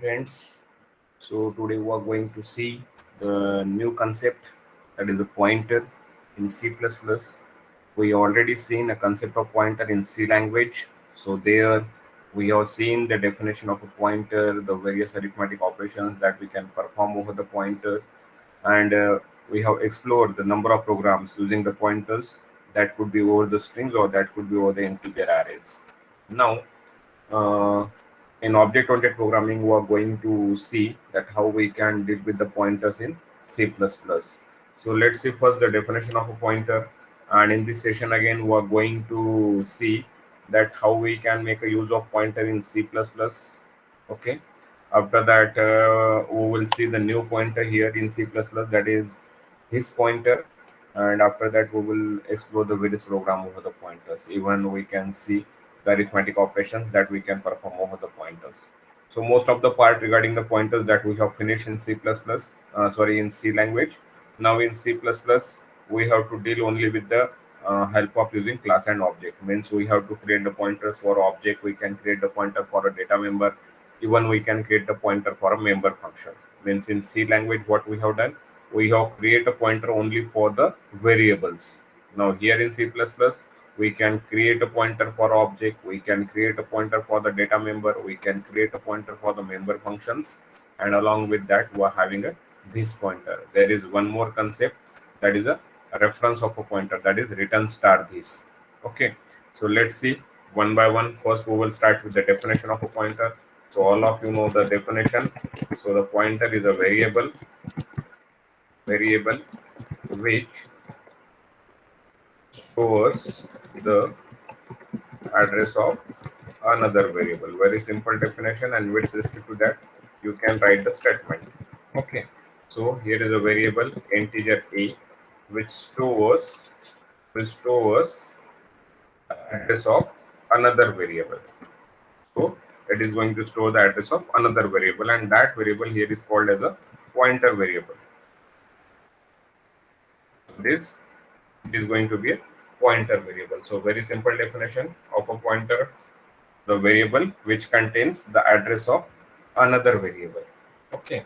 friends. So today we are going to see the new concept, that is a pointer in C++. We already seen a concept of pointer in C language. So there we have seen the definition of a pointer, the various arithmetic operations that we can perform over the pointer, and we have explored the number of programs using the pointers that could be over the strings or that could be over the integer arrays. Now uh, in object-oriented programming, we are going to see that how we can deal with the pointers in C++. So let's see first the definition of a pointer, and in this session again we are going to see that how we can make a use of pointer in C++. Okay. After that, we will see the new pointer here in C++, that is this pointer, and after that we will explore the various program over the pointers. Even we can see the arithmetic operations that we can perform over the pointers. So most of the part regarding the pointers that we have finished in in C language. Now in C++, we have to deal only with the help of using class and object. Means we have to create the pointers for object. We can create the pointer for a data member. Even we can create a pointer for a member function. Means in C language, what we have done, we have create a pointer only for the variables. Now here in C++, we can create a pointer for object, we can create a pointer for the data member, we can create a pointer for the member functions, and along with that we are having a this pointer. There is one more concept, that is a reference of a pointer, that is return star this. Okay, so let's see one by one. First we will start with the definition of a pointer. So all of you know the definition. So the pointer is a variable which stores the address of another variable. Very simple definition, and with respect to that you can write the statement. Okay, so here is a variable integer a which stores the address of another variable. So it is going to store the address of another variable, and that variable here is called as a pointer variable. This it is going to be a pointer variable. So very simple definition of a pointer: the variable which contains the address of another variable. Okay,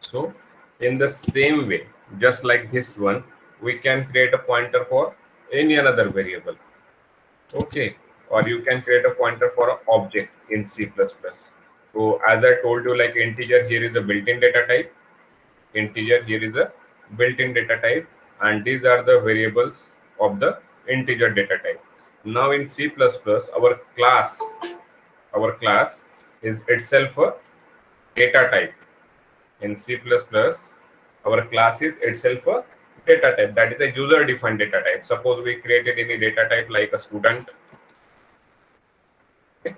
so in the same way, just like this one, we can create a pointer for any another variable. Okay, or you can create a pointer for an object in C++. So as I told you, like integer here is a built-in data type, integer here is a built-in data type, and these are the variables of the integer data type. Now in C++, our class is itself a data type. In C++, our class is itself a data type, that is a user defined data type. Suppose we created any data type like a student, okay?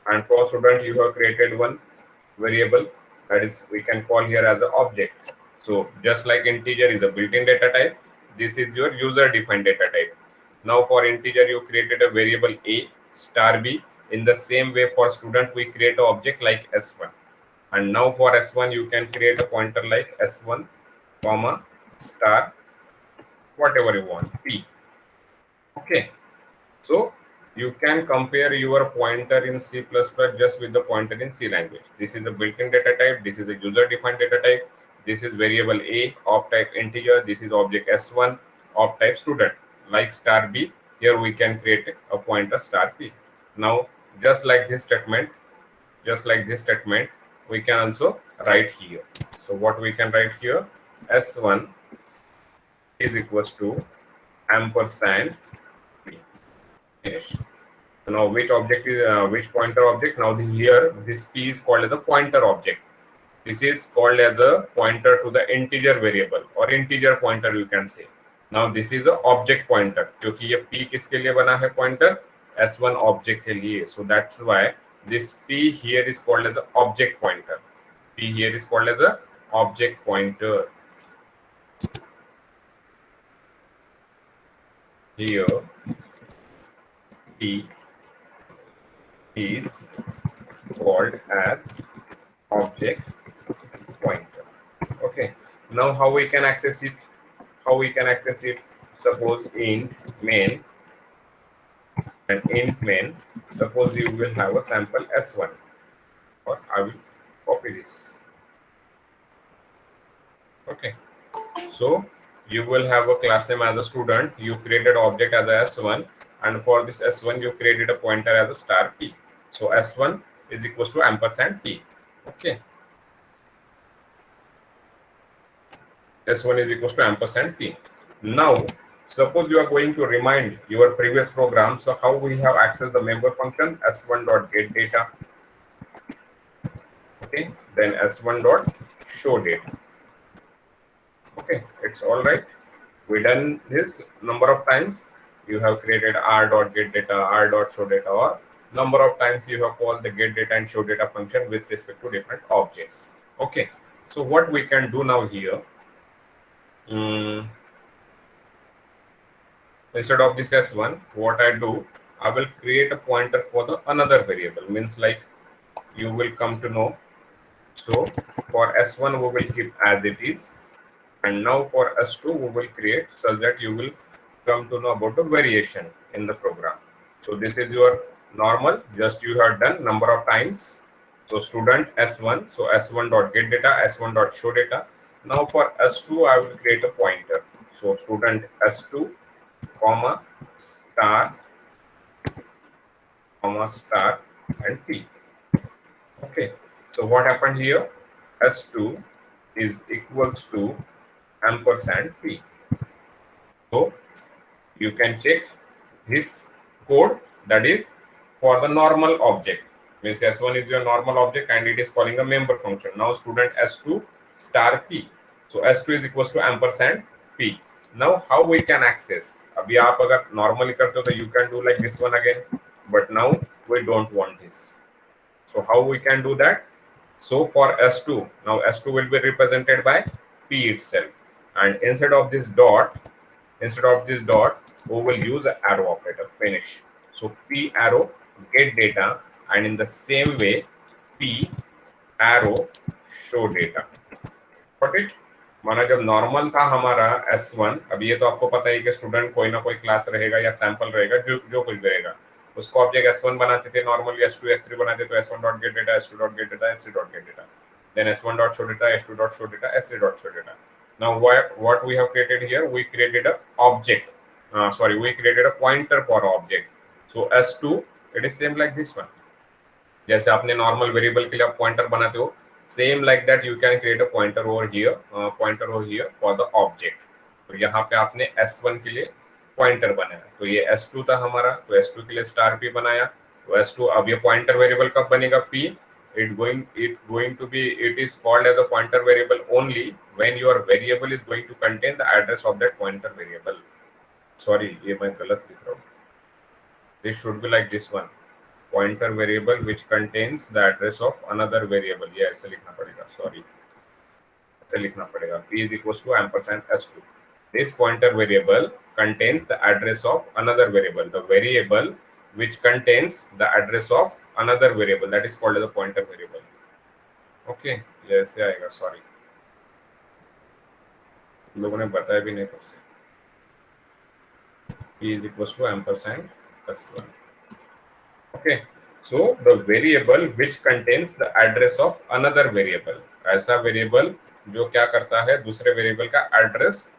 And for student you have created one variable, that is we can call here as an object. So just like integer is a built-in data type, this is your user defined data type. Now for integer you created a variable a star b. In the same way for student we create an object like s1, and now for s1 you can create a pointer like s1 comma star whatever you want p. Okay, so you can compare your pointer in C++ just with the pointer in C language. This is a built-in data type, this is a user-defined data type, this is variable a of type integer, this is object s1 of type student. Like star b, here we can create a pointer star p. Now just like this statement, we can also write here. So what we can write here, s1 is equals to ampersand p. Finish. Now which object is which pointer object? Now here this p is called as a pointer object. This is called as a pointer to the integer variable or integer pointer you can say. Now this is a object pointer, क्योंकि ये p किसके लिए बना है pointer? s1 object के लिए. So that's why this p here is called as a object pointer. P here is called as a object pointer. Here p is called as object pointer. Okay, now how we can access it? Suppose int main, and int main, suppose you will have a sample s1. or I will copy this. Okay, so you will have a class name as a student. You created object as a S1, and for this S1 you created a pointer as a star P. So S1 is equals to ampersand P. Okay, S1 is equals to ampersand P. Now, suppose you are going to remind your previous program. So how we have accessed the member function S1 dot get data. Okay, then S1 dot show data. Okay, it's all right. We done this number of times. You have created r dot get data, r dot show data, or number of times you have called the get data and show data function with respect to different objects. Okay, so what we can do now here, instead of this S1, what I do, I will create a pointer for the another variable. Means like you will come to know. So for S1 we will keep as it is, and now for S2 we will create such that you will come to know about the variation in the program. So this is your normal, just you have done number of times. So student S1, so S1 dot get data, S1 dot show data. Now for S2 I will create a pointer. So student S2 comma star and P. Okay, so what happened here? S2 is equals to ampersand P. So you can check this code, that is for the normal object. Means S1 is your normal object and it is calling a member function. Now student S2 star P. So S2 is equals to ampersand P. Now how we can access? अभी आप अगर normally करते हो तो you can do like this one again, but now we don't want this. So how we can do that? So for S2, now S2 will be represented by P itself, and instead of this dot, we will use an arrow operator. Finish. So P arrow get data, and in the same way P arrow show data. Got it? माना जब normal था हमारा S1, अब ये तो आपको पता है कि स्टूडेंट कोई ना कोई क्लास रहेगा या सैंपल रहेगा जो कुछ भी रहेगा, उसको ऑब्जेक्ट S1 बनाते थे नॉर्मली, S2 S3 बनाते तो S1 dot get data, S2 dot get data, S3 dot get data, then S1 dot show data, S2 dot show data, S3 dot show data. Now what we have created here, we created a object. We created a pointer for object. So S2, it is same like this one. जैसे आपने normal variable के लिए आप pointer बनाते हो, same like that you can create a pointer over here for the object. तो यहाँ पे आपने S1 के लिए पॉइंटर बनाया, तो ये S2 था हमारा, तो S2 के लिए स्टार P बनाया. तो S2 अब ये पॉइंटर वेरिएबल कब बनेगा? P. It is called as a pointer variable only when your variable is going to contain the address of that pointer variable. Sorry, ये मैं गलत लिख रहा हूँ. This should be like this one. Pointer variable which contains the address of another variable. ये ऐसे लिखना पड़ेगा. Sorry, ऐसे लिखना पड़ेगा. P is equals to ampersand S2. This pointer variable contains the address of another variable. The variable which contains the address of another variable, that is called as a pointer variable. Okay, yes, आएगा. Sorry, लोगों ने बताया भी नहीं तब से. P is equals to ampersand S1. Okay, so the variable which contains the address of another variable, ऐसा variable जो क्या करता है, दूसरे variable का address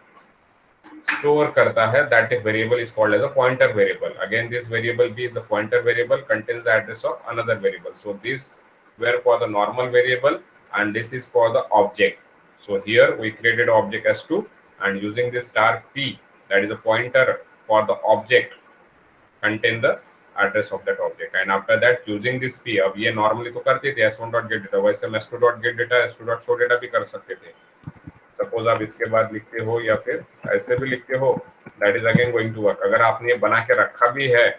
store करता है, that variable is called as a pointer variable. Again, this variable B is the pointer variable, contains the address of another variable. So this were for the normal variable and this is for the object. So here we created object S2 and using this star P, that is a pointer for the object, contain the address of that object, and after that using this P, अब ये normally तो करते थे S1 dot get data, वैसे हम S2 dot get data, S2 dot show data भी कर सकते थे. सपोज आप इसके बाद लिखते हो या फिर ऐसे भी लिखते हो, that is again going to work. अगर आपने ये बना के रखा भी है,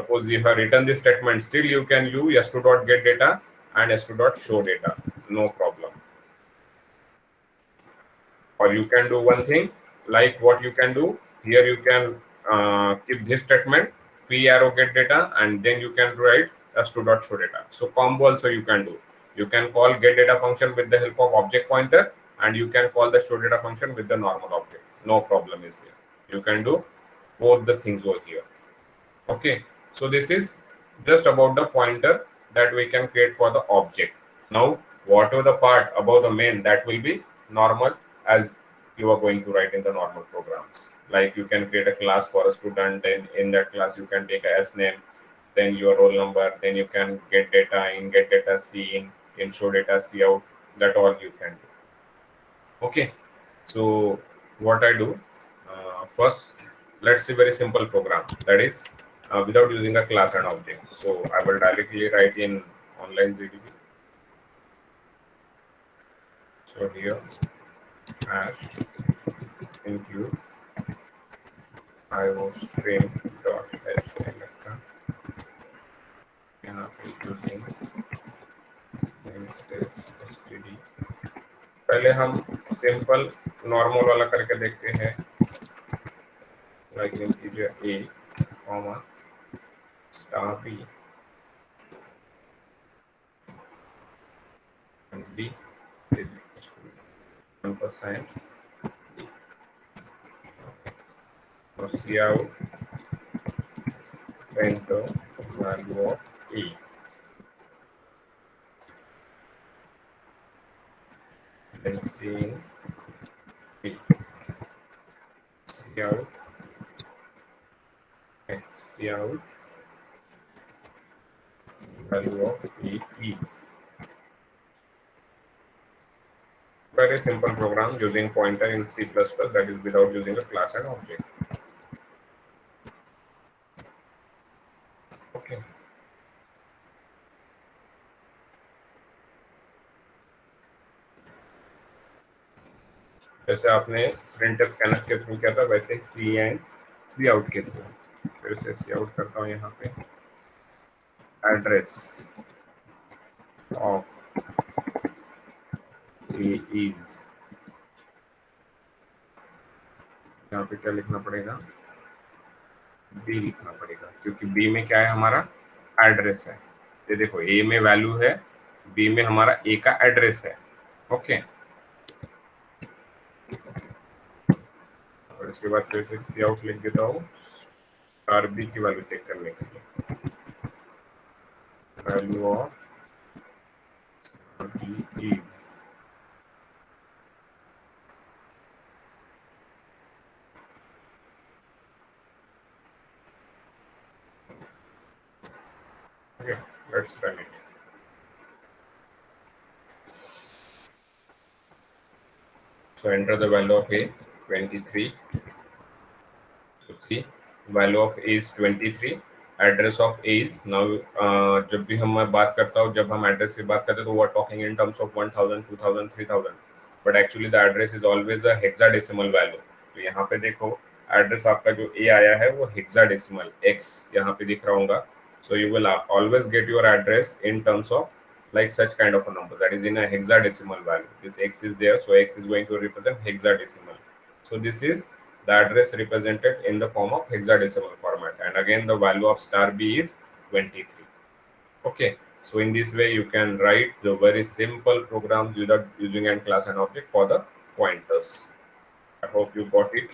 suppose you have written this statement, still you can use S2 dot get data and S2 dot show data, no problem. और you can do one thing, like what you can do here, you can keep this statement P arrow get data and then you can write S2 dot show data. So combo also you can do. You can call get data function with the help of object pointer and you can call the show data function with the normal object. No problem is there. You can do both the things over here. Okay, so this is just about the pointer that we can create for the object. Now, whatever the part above the main, that will be normal as you are going to write in the normal programs. Like you can create a class for a student, and in that class you can take a S name, then your roll number, then you can get data in, get data C in show data C out. That all you can do. Okay, so what I do first, let's see very simple program, that is without using a class and object. So I will directly write in online GDB. So here hash include iostream.html यहाँ पे using namespace std. पहले हम simple normal वाला करके देखते हैं, like integer a comma star b and b is equal to 1% b. Now cout enter value of a. Then seeing b. Cout value of a is. Very simple program using pointer in C++, that is without using a class and object. Okay. जैसे आपने printf scanner के through किया था, वैसे सी and C out के through. फिर से सी out करता हूँ. यहाँ पे एड्रेस ऑफ ए इज, यहाँ पे क्या लिखना पड़ेगा, बी लिखना पड़ेगा, क्योंकि बी में क्या है, हमारा एड्रेस है. ये देखो, ए में वैल्यू है, बी में हमारा ए का एड्रेस है. ओके. और इसके बाद फिर से सी आउट लिख देता हूँ स्टार बी की वैल्यू चेक करने के लिए. Value of b is okay. Let's run it. So enter the value of a 23. So see, value of a is 23. Address of a is now. जब भी हम मैं बात करता हूँ, जब हम एड्रेस की बात करते हैं तो we are talking in terms of 1000, 2000, 3000. But actually the address is always a hexadecimal value. तो यहाँ पे देखो, एड्रेस आपका जो a आया है वो hexadecimal x यहाँ पे दिख रहा होगा. So you will always get your address in terms of like such kind of a number, that is in a hexadecimal value. This x is there, so x is going to represent hexadecimal. So this is the address represented in the form of hexadecimal format, and again the value of star b is 23. Okay, so in this way you can write the very simple programs without using any class and object for the pointers. I hope you got it.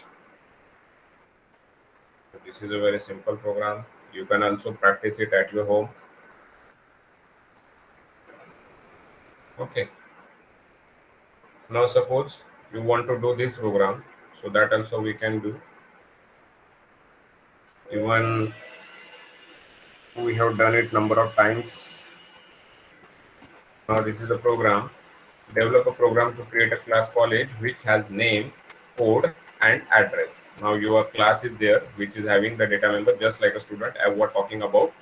So this is a very simple program. You can also practice it at your home. Okay. Now suppose you want to do this program, so that also we can do. Even we have done it number of times. Now this is the program. Develop a program to create a class college which has name, code and address. Now your class is there which is having the data member just like a student I was talking about.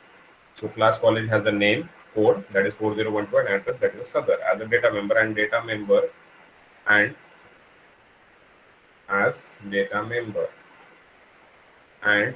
So class college has a name, code, that is 4012, and address, that is a suburb, as a data member, and data member and as data member and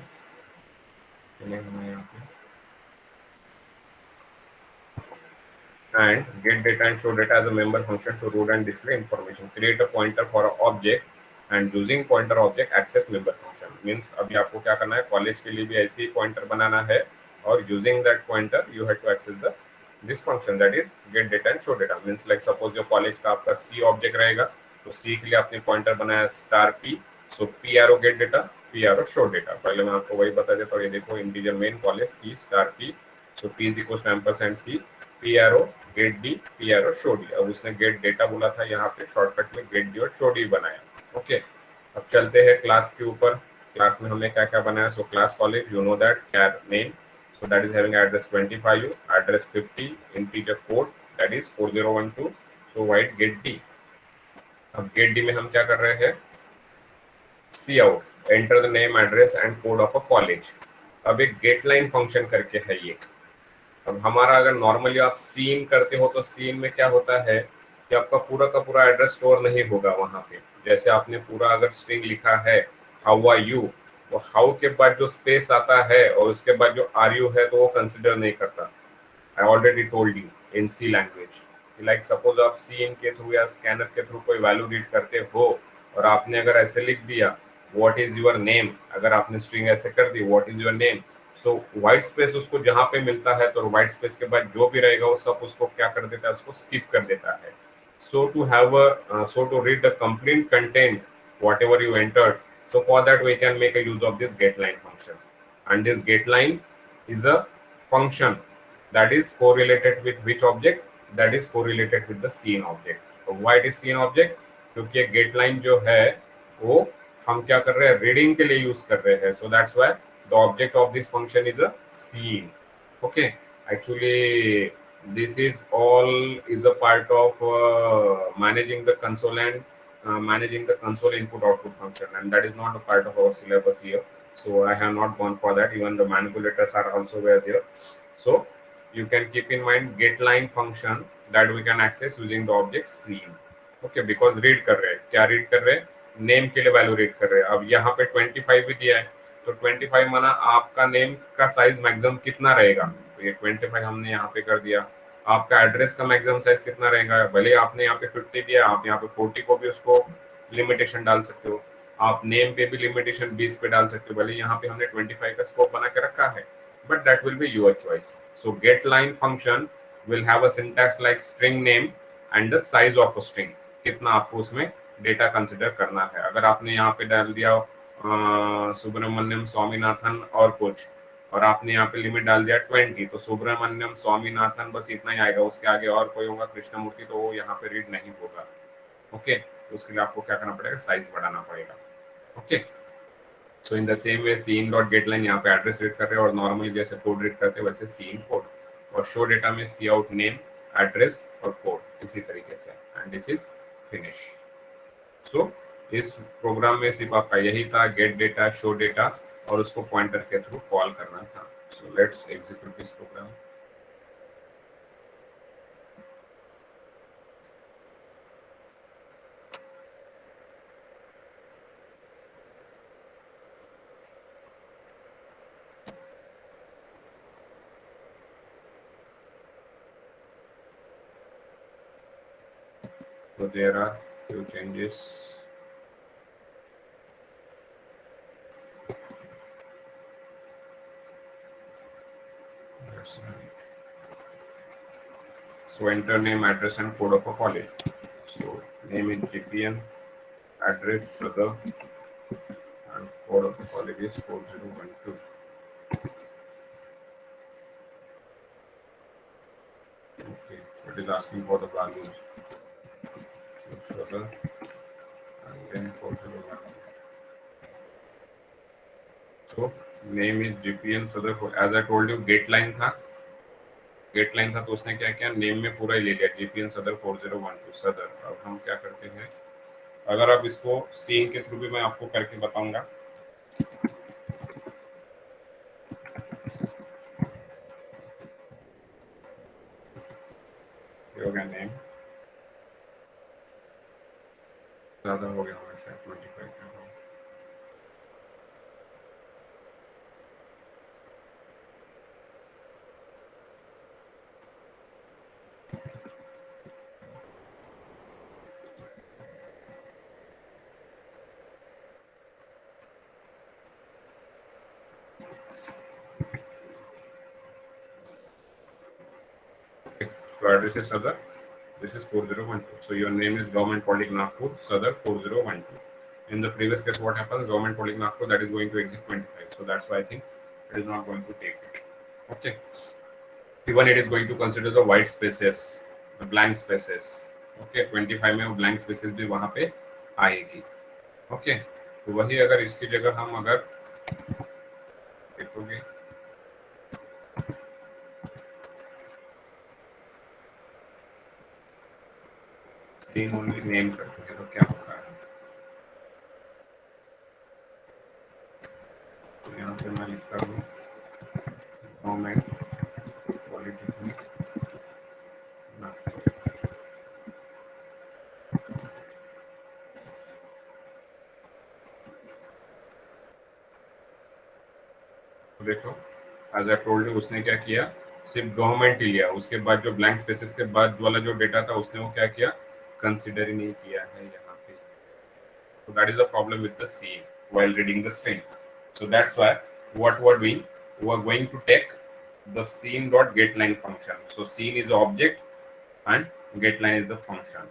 get data and show data as a member function to route and display information. Create a pointer for an object and using pointer object access member function. Means अभी आपको क्या करना है, college के लिए भी ऐसे ही pointer बनाना है, और using that pointer you have to access the this function, that is get data and show data. Means like suppose your college का आपका C object रहेगा, तो C के लिए आपने पॉइंटर बनाया star p, so p arrow get data, p arrow show data. पहले मैं आपको वही बता देता हूँ. ये देखो, integer main college C star p so p is equal to ampersand c p arrow get d p arrow show d। अब उसने गेट डेटा बोला था, यहाँ पे शॉर्टकट में गेट डी और शो डी बनाया। ओके, अब चलते हैं क्लास के ऊपर। क्लास में हमने क्या क्या बनाया? So class college, you know that, char name, so that is having address 25, address 50, integer code that is 4012, so write get d। अब get d में हम क्या कर रहे हैं? Cout, enter the name address and code of a college. अब एक gate line function करके है ये। अब हमारा अगर नॉर्मली आप सीन करते हो तो सीन में क्या होता है कि आपका पूरा का पूरा एड्रेस स्टोर नहीं होगा वहां पे। जैसे आपने पूरा अगर स्ट्रिंग लिखा है हाउ आर यू, तो हाउ के बाद जो स्पेस आता है और उसके बाद जो आर यू है तो वो कंसिडर नहीं करता। I already told you in C language, like suppose आप सीन के थ्रू या स्कैनर के थ्रू कोई वैल्यू रीड करते हो और आपने अगर ऐसे लिख दिया व्हाट इज योर नेम, अगर आपने स्ट्रिंग ऐसे कर दी what is your name, so white space उसको जहां पे मिलता है तो व्हाइट स्पेस के बाद जो भी रहेगा वो सब उसको क्या कर देता है? उसको स्किप कर देता है। So to have so to read the complete content whatever you entered, so for that we can make a use of this getLine function, and this getLine is a function that is correlated with which object? That is correlated with the scene object। तो why it is scene object? क्योंकि ये getLine जो है वो हम क्या कर रहे हैं? रीडिंग के लिए यूज कर रहे हैं। so that's why the object of this function is a scene। okay, actually this is all is a part of managing the console and managing the console input output function, and that is not a part of our syllabus here, so I have not gone for that। Even the manipulators are also were there, so you can keep in mind getLine function that we can access using the object scene। okay, because read कर रहे हैं, क्या read कर रहे हैं? Name के लिए value read कर रहे हैं। अब यहाँ पे 25 भी दिया है, तो 25 माना आपका नेम का साइज मैक्सिमम कितना रहेगा? तो ये 25 हमने यहाँ पे कर दिया। आपका एड्रेस का मैक्सिमम साइज कितना रहेगा? भले आपने यहाँ पे 50 दिया, आप यहाँ पे 40 को भी उसको लिमिटेशन डाल सकते हो। आप नेम पे भी लिमिटेशन 20 पे डाल सकते हो, भले यहाँ पे हमने 25 का स्कोप बना के रखा है, but that will be your choice. So gate line function will have a syntax like string name and the size of a string, कितना आपको उसमें डेटा कंसिडर करना है। अगर आपने यहाँ पे डाल दिया सुब्रमण्यम स्वामीनाथन और कुछ, और आपने यहाँ पे लिमिट डाल दिया 20, तो सुब्रमण्यम स्वामीनाथन बस इतना ही आएगा, उसके आगे और कोई होगा कृष्णमूर्ति, तो वो यहाँ पे रीड नहीं होगा। ओके, तो उसके लिए आपको क्या करना पड़ेगा? साइज बढ़ाना पड़ेगा। Okay, so in the same way cin dot getline यहाँ पे एड्रेस रीड कर रहे हैं और नॉर्मली जैसे कोड रीड करते हैं वैसे सीन कोड, और शो डेटा में सी आउट नेम एड्रेस और कोड इसी तरीके से, एंड दिस इज फिनिश। सो इस प्रोग्राम में सिर्फ आपका यही था, गेट डेटा, शो डेटा और उसको पॉइंटर के थ्रू कॉल करना था। So let's execute this program. So there are few changes। So enter name, address and code of a college। So name is GPN, address Sadar, and code of the college is 4012। Okay, it is asking for the values। So Sadar and then 4012। So name is GPN Sadar। As I told you getLine था, गेटलाइन था तो उसने क्या किया? Name में पूरा ही ले लिया जीपीएन सदर 4012 सदर। अब हम क्या करते हैं, अगर आप इसको सीन के थ्रू भी मैं आपको करके बताऊंगा। हो गया नेम, ज्यादा हो गया हमारे शायद 25 का। So address is Sadar, this is 4012। So your name is Government Polytechnic Nagpur, Sadar 4012। In the previous case, what happens? Government Polytechnic Nagpur, that is going to exit 25. So that's why I think it is not going to take it। Okay, even it is going to consider the white spaces, the blank spaces. Okay, 25 में वो blank spaces भी वहाँ पे आएगी. Okay, तो वही अगर इसकी जगह हम अगर देखोगे सीन ओनली नेम करते हैं तो क्या होगा. तो यहाँ पे मैं लिखता हूँ गवर्नमेंट पॉलिटेक्निक नागपुर. तो देखो एज आई टोल्ड यू उसने क्या किया, सिर्फ गवर्नमेंट ही लिया, उसके बाद जो ब्लैंक स्पेसेस के बाद वाला जो डेटा था उसने वो क्या किया, कंसिडर ही नहीं किया है यहाँ पे. So that is the problem with the scene while reading the string. So that's why what we're doing, we're going to take the scene dot getLine function. So scene is the object and getLine is the function.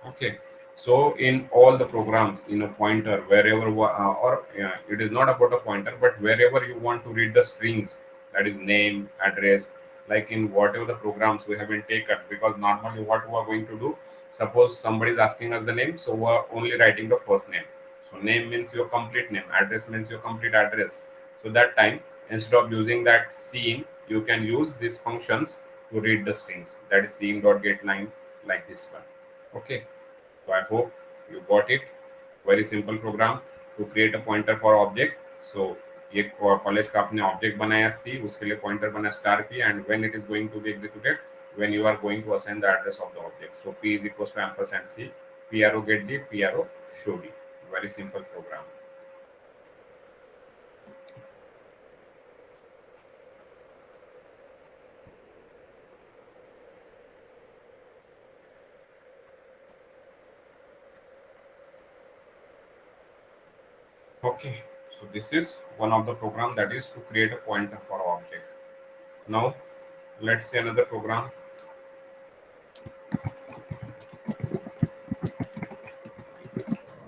Okay. So in all the programs, in a pointer, wherever it is not about a pointer, but wherever you want to read the strings, that is name, address, like in whatever the programs we have been taken, because normally what we are going to do, suppose somebody is asking us the name, so we are only writing the first name. So name means your complete name, address means your complete address. So that time, instead of using that scene, you can use these functions to read the strings. That is scene.getLine, like this one. Okay. So I hope you got it. Very simple program to create a pointer for object. So ये college का आपने object बनाया c, उसके लिए pointer बना star p, and when it is going to be executed, when you are going to assign the address of the object. So p is equals to ampersand c, pro get d, pro show d. Very simple program. Okay, so this is one of the program, that is to create a pointer for object. Now let's see another program.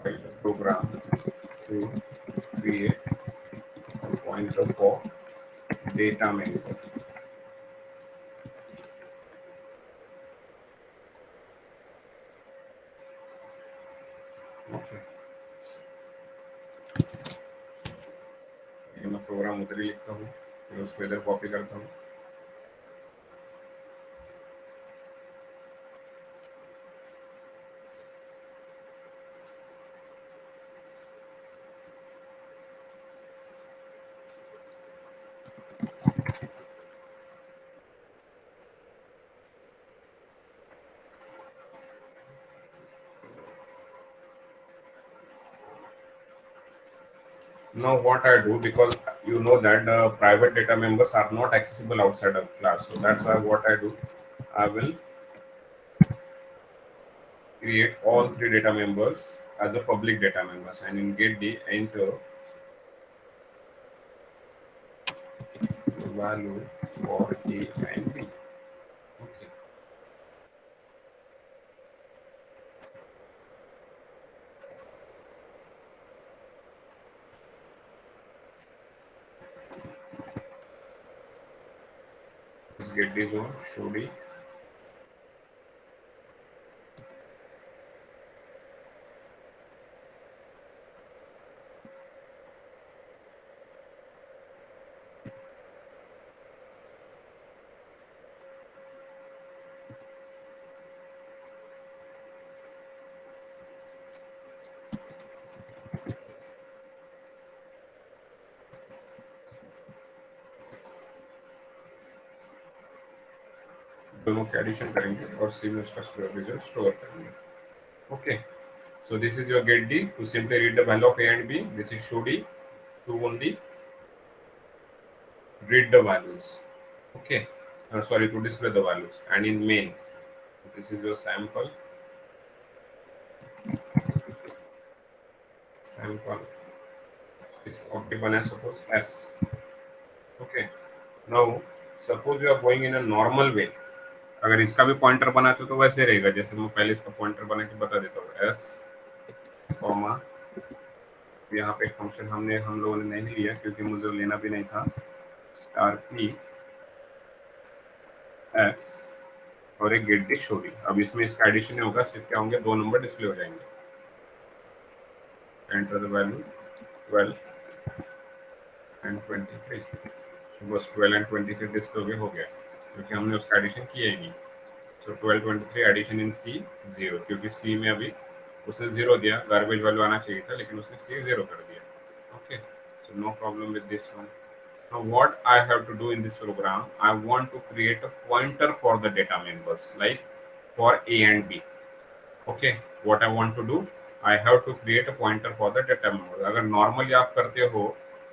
Write a program to create a pointer for data member. Okay, ये मैं programme उधर ही लिखता हूँ, फिर उसको इधर copy करता हूँ. Now what I do, because you know that the private data members are not accessible outside of class, so that's why what I do, I will create all three data members as the public data members, and in getD enter the value for A and B. Okay. Let's get this one, show D. दोनों के addition करेंगे और similar structural result store करेंगे. Okay, so this is your get D to simply read the value of A and B. This is show D to only read the values. Okay, sorry, to display the values. And in main, this is your sample it's object one as suppose S. Okay, now suppose you are going in a normal way. अगर इसका भी pointer बनाते तो वैसे रहेगा, जैसे मैं पहले इसका पॉइंटर बना के बता देता हूँ. एस कॉमा यहाँ पे एक फंक्शन हम लोगों ने नहीं लिया क्योंकि मुझे लेना भी नहीं था. स्टार पी एस और एक गेट डी शो डी। अब इसमें इसका एडिशन नहीं होगा, सिर्फ क्या होंगे, 2 नंबर डिस्प्ले हो जाएंगे। Enter the value 12 and 23। बस 12 एंड 23 डिस्प्ले हो गया क्योंकि हमने उसका एडिशन किया ही नहीं। सो 12 23 एडिशन इन सी 0, क्योंकि सी में अभी उसने 0 दिया, गार्बेज वैल्यू आना चाहिए था, लेकिन उसने सी 0 कर दिया। Okay, so no problem with this one. Now what I have to do in this program, I want to create a pointer for the data members, like for A and B. Okay, what I want to do, I have to create a pointer for the data members. अगर normally आप करते हो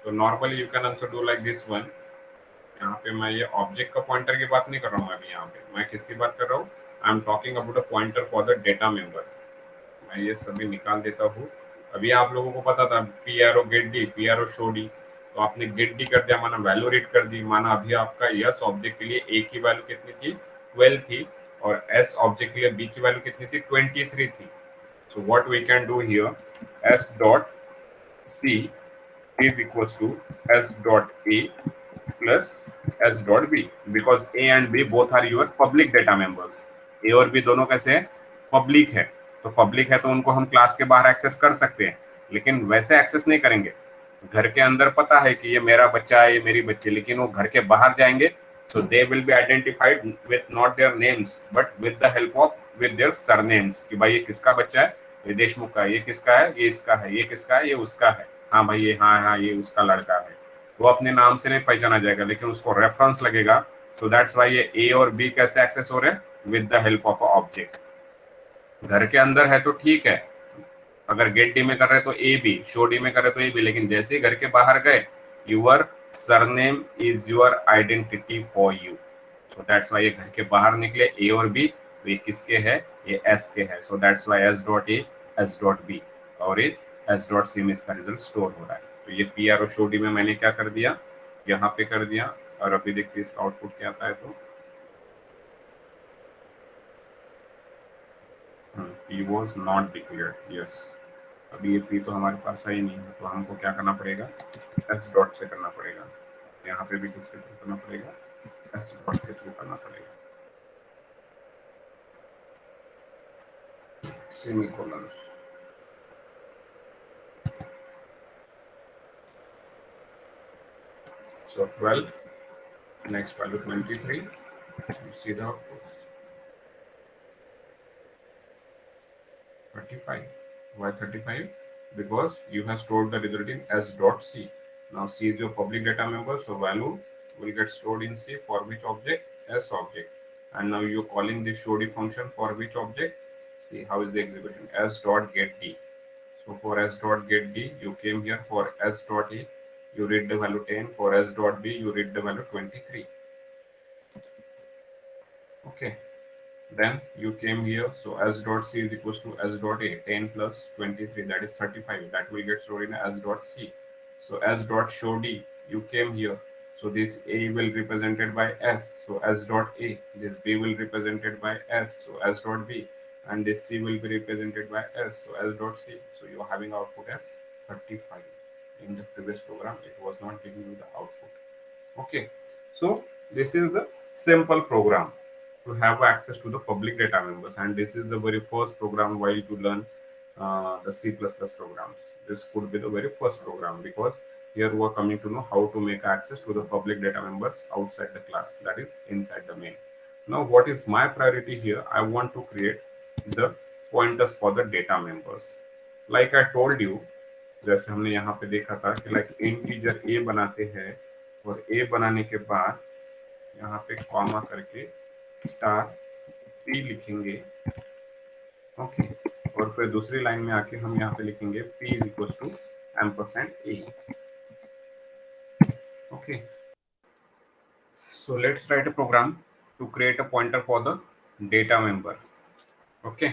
तो normally you can also do like this one. यहाँ पे मैं ये object का पॉइंटर की बात नहीं कर रहा हूँ अभी, यहाँ पे मैं किसकी बात कर रहा हूँ, I am talking about a pointer for the data member. मैं ये सभी निकाल देता हूँ। अभी आप लोगों को पता था p r o get d, p r o show d, तो आपने गेट डी कर दिया, माना वैल्यू रीड कर दी। माना अभी आपका यस ऑब्जेक्ट के लिए ए की वैल्यू कितनी थी, 12 थी, और एस ऑब्जेक्ट के लिए बी की वैल्यू कितनी थी, 23 थी। So what we can do here, s dot c is equals to s dot a plus s dot b, because a and b both are your public data members. a और b दोनों कैसे public है, तो public है तो उनको हम class के बाहर एक्सेस कर सकते हैं, लेकिन वैसे एक्सेस नहीं करेंगे। घर के अंदर पता है कि ये मेरा बच्चा है, ये मेरी बच्ची, लेकिन वो घर के बाहर जाएंगे, so they will be identified with not their names but with the help of with their surnames, कि भाई ये किसका बच्चा है, ये देशमुख का, ये किसका है, ये इसका है, ये किसका है, ये उसका है, हाँ भाई ये, हाँ हाँ ये उसका लड़का है। वो अपने नाम से नहीं पहचाना जाएगा, लेकिन उसको रेफरेंस लगेगा। सो दैट्स व्हाई ये ए और बी कैसे एक्सेस हो रहे हैं, with the help of object. घर के अंदर है तो ठीक है, अगर गेट डी में कर रहे तो ए बी, शो डी में कर रहे तो ए बी, लेकिन जैसे ही घर के बाहर गए, your surname is your identity for you. So that's why ये घर के बाहर निकले ए और बी, तो ये किसके है, ये एस के है। So that's why s dot a, s dot b, और ये एस डॉट सी में इसका रिजल्ट स्टोर हो रहा है। तो ये पी आर और शो डी में मैंने क्या कर दिया, यहाँ पे कर दिया, और अभी देखते इसका आउटपुट क्या आता है। तो P was not declared, yes, अभी ये P तो हमारे पास है ही नहीं है, तो हमको क्या करना पड़ेगा, S डॉट से करना पड़ेगा। यहाँ पे भी किसके थ्रू करना पड़ेगा, S डॉट के थ्रू करना पड़ेगा, semicolon. So 12, next value 23, you see the output 35. Why 35? Because you have stored the result in S dot C. Now C is your public data member, so value will get stored in C for which object, S object. And now you're calling the show D function for which object? See how is the execution, S dot get D. So for S dot get D, you came here, for S dot A, you read the value 10, for S dot B, you read the value 23. Okay. Then you came here, so S dot C is equals to S dot A, 10 plus 23, that is 35, that will get stored in S dot C. So S dot show D, you came here, so this A will be represented by S, so S dot A, this B will be represented by S, so S dot B, and this C will be represented by S, so S dot C. So you are having output as 35. In the previous program, it was not giving you the output. Okay, so this is the simple program to have access to the public data members, and this is the very first program while you learn the C++ programs. This could be the very first program, because here we are coming to know how to make access to the public data members outside the class, that is inside the main. Now what is my priority here, I want to create the pointers for the data members. Like I told you, जैसे हमने यहाँ पे देखा था कि like integer a बनाते हैं, और a बनाने के बाद यहाँ पे कॉमा करके स्टार p लिखेंगे। ओके, और फिर दूसरी लाइन में आके हम यहाँ पे लिखेंगे p is equal to ampersand a। Okay, so let's write a program to create a pointer for the data member. Okay,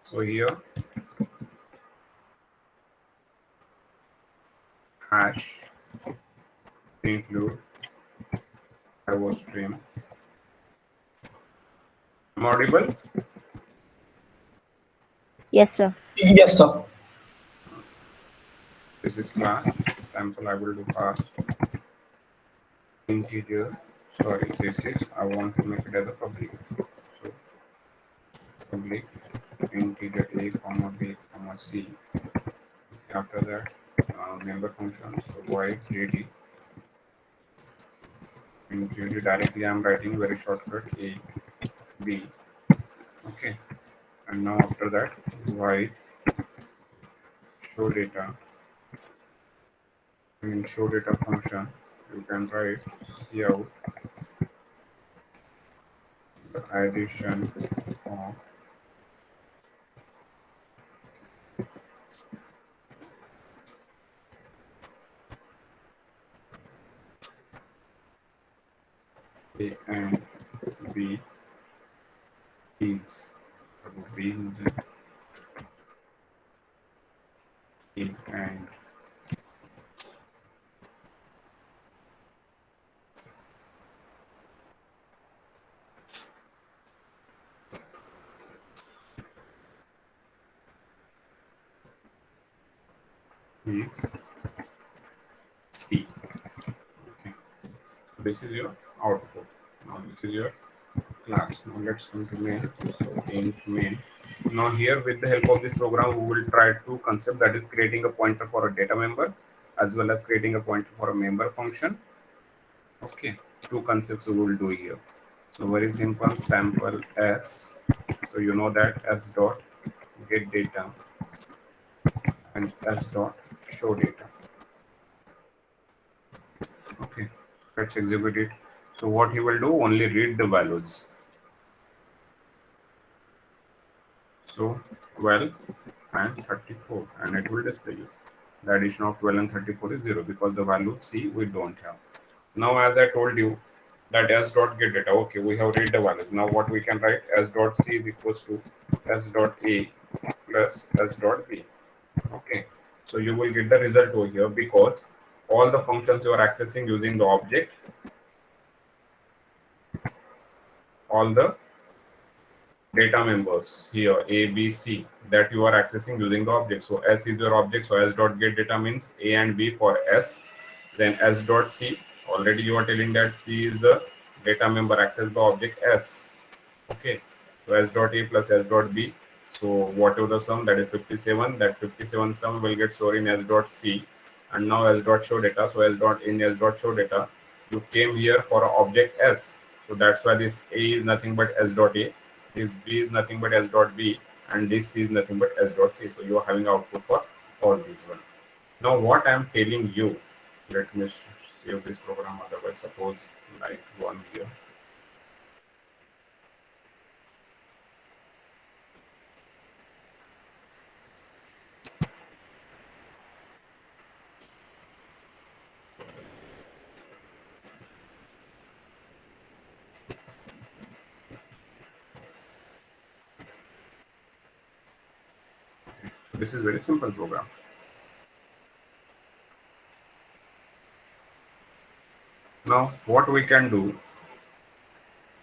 so here hash include stream. Am I audible? Yes, sir. Yes, sir. This is class sample. I will do fast. integer, sorry, this is, I want to make it as a public. So public integer a comma b comma c. After that, member functions, so void jd. In jd directly I'm writing very shortcut a b. Okay, and now after that, void show data. In show data function, you can write cout the addition of a and b is b using a and is c. Okay, this is your output. Now this is your class. Now let's come to main. So int main. Now here, with the help of this program, we will try two concepts, that is creating a pointer for a data member as well as creating a pointer for a member function. Okay, two concepts we will do here. So very simple, sample s. So you know that s dot get data and s dot show data. Okay, let's execute it. So what he will do, only read the values. So 12 and 34, and it will display you. The addition of 12 and 34 is 0 because the value c we don't have. Now as I told you that s dot get data, okay, we have read the values. Now what we can write, s dot c is equals to s dot a plus s dot b. Okay, so you will get the result over here because all the functions you are accessing using the object, all the data members here a b c that you are accessing using the object. So s is your object, so s dot get data means a and b for s. Then s dot c, already you are telling that c is the data member access the object s. Okay, so s dot a plus s dot b, so whatever the sum, that is 57, that 57 sum will get stored in s dot c. And now s dot show data, so s dot in s dot show data, you came here for object s, so that's why this a is nothing but s dot a, this b is nothing but s dot b, and this c is nothing but s dot c. So you are having output for all these one. Now what I am telling you, let me save this program, otherwise suppose like one here. This is very simple program. Now what we can do,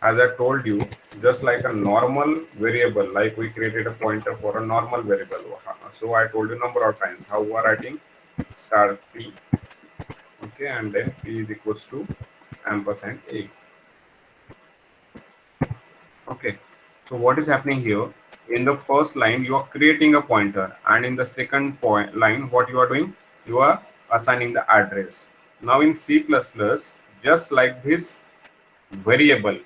as I told you, just like a normal variable, like we created a pointer for a normal variable. So I told you number of times how we are writing star p, okay, and then p is equals to ampersand a. Okay, so what is happening here? In the first line, you are creating a pointer, and in the second point line, what you are doing? You are assigning the address. Now in C++, just like this variable,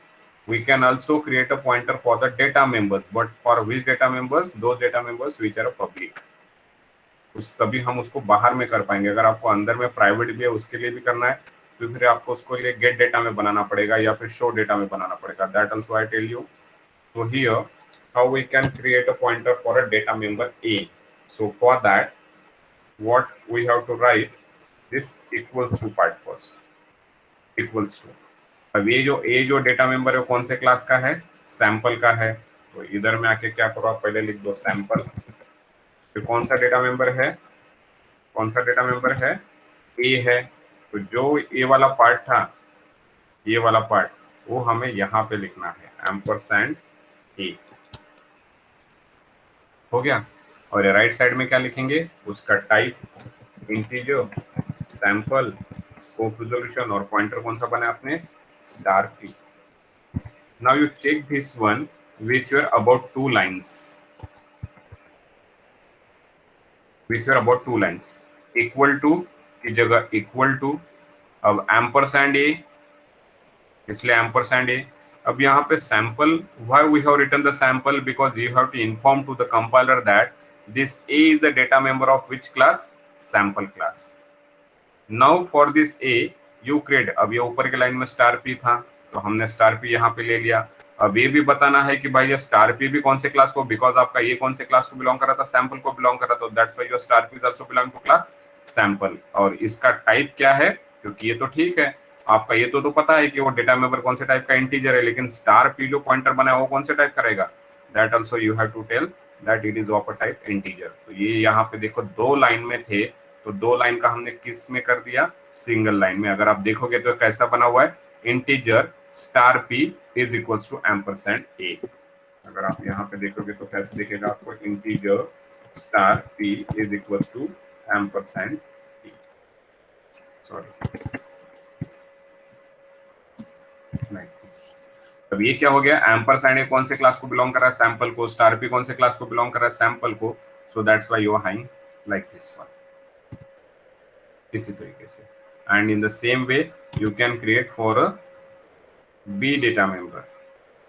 we can also create a pointer for the data members, but for which data members? Those data members which are public. तभी हम उसको बाहर में कर पाएंगे. अगर आपको अंदर में प्राइवेट भी है उसके लिए भी करना है तो फिर आपको उसको लिए गेट डेटा में बनाना पड़ेगा या फिर शो डेटा में बनाना पड़ेगा. That also I tell you. So here, how we can create a pointer for a data member A. So for that, what we have to write this equals to part first. Equals to. अब ये जो data member है कौन से class का है? Sample का है. तो इधर में आके क्या करो, आप पहले लिख दो सैंपल. फिर कौन सा डेटा मेंबर है? कौन सा डेटा मेंबर है? ए है. तो जो ए वाला पार्ट था, ये वाला पार्ट, वो हमें यहाँ पे लिखना है, एम्परसैंड ए. हो गया. और राइट साइड में क्या लिखेंगे? उसका type integer, sample, scope resolution और पॉइंटर कौन सा बना आपने, star p. Now you check this one with your about 2 lines, with your about 2 lines. Equal to की जगह इक्वल टू, अब एम्परसैंड ए, इसलिए एम्परसैंड ए. अब यहाँ पे sample, why we have written the sample, because you have to inform to the compiler that this a is a data member of which class, sample class. Now for this A you create, अब ये ऊपर के line में star P था तो हमने star P यहाँ पे ले लिया. अब ये भी बताना है कि भाई ये स्टार पी भी कौन से क्लास को, बिकॉज आपका ये कौन से क्लास को बिलोंग कर रहा था, सैंपल को बिलोंग कर रहा था, that's why your star P is also belong to class sample. और इसका टाइप क्या है, क्योंकि ये तो ठीक है आपका, ये तो पता है कि वो डेटा मेंबर कौन से टाइप का इंटीजर है, लेकिन स्टार पी जो पॉइंटर बना है वो कौन से टाइप करेगा, that also you have to tell that it is of a type integer. तो ये यहाँ पे देखो 2 लाइन में थे, तो 2 लाइन का हमने किस में कर दिया, सिंगल लाइन में. अगर आप देखोगे तो कैसा बना हुआ है, integer star P is equals to ampersand A. अगर आप यहाँ पे देखोगे तो कैसे दिखेगा आपको, integer star P is equals to ampersand P. Sorry, अब ये क्या हो गया, एम्परसैंड ए कौन से क्लास को बिलोंग कर रहा है, सैंपल को. स्टार पी कौन से क्लास को बिलोंग कर रहा है, सैंपल को. So that's why you are having like this one, इसी तरीके से. And in the same way you can create for A B data member.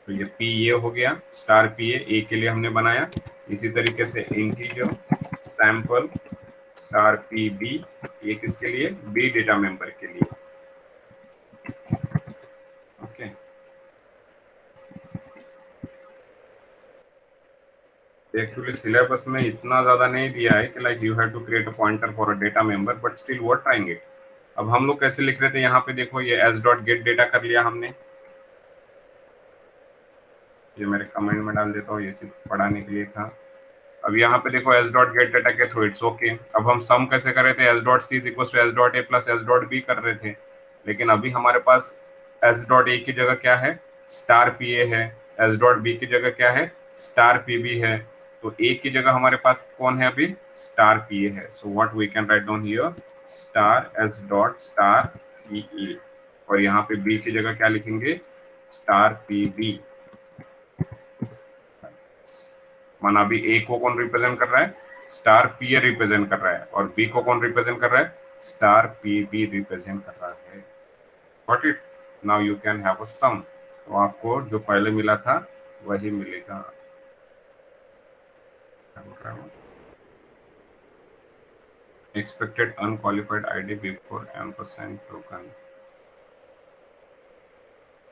तो ये पी ये हो गया, स्टार पी ए के लिए हमने बनाया. इसी तरीके से integer sample star P b, ये किसके लिए, बी डेटा मेंबर के लिए. ओके एक्चुअली सिलेबस में इतना ज्यादा नहीं दिया है कि like you have to create a pointer for a data member, but still वो ट्राइंग इट. अब हम लोग कैसे लिख रहे थे, यहाँ पे देखो ये एस डॉट गेट डेटा कर लिया हमने, ये मेरे कमेंट में डाल देता हूँ, ये सिर्फ पढ़ाने के लिए था. अब यहाँ पे देखो एस डॉट गेट डेटा के थ्रू, इट्स ओके. अब हम सम कैसे कर रहे थे, s dot c is equal to S dot a plus S dot b कर रहे थे, लेकिन अभी हमारे पास एस डॉट ए की जगह क्या है, स्टार पी ए है, एस डॉट बी की जगह क्या है, स्टार पी बी है. तो ए की जगह हमारे पास कौन है अभी, स्टार पी ए है. So what we can write down here, star s dot star P a, और यहाँ पे बी की जगह क्या लिखेंगे, स्टार पी बी. माना अभी ए को कौन रिप्रेजेंट कर रहा है, स्टार पी ए रिप्रेजेंट कर रहा है, और बी को कौन रिप्रेजेंट कर रहा है, स्टार पी बी रिप्रेजेंट कर रहा है. Got it. Now you can have a sum. तो आपको जो पहले मिला था वही मिलेगा. Expected unqualified ID before ampersand token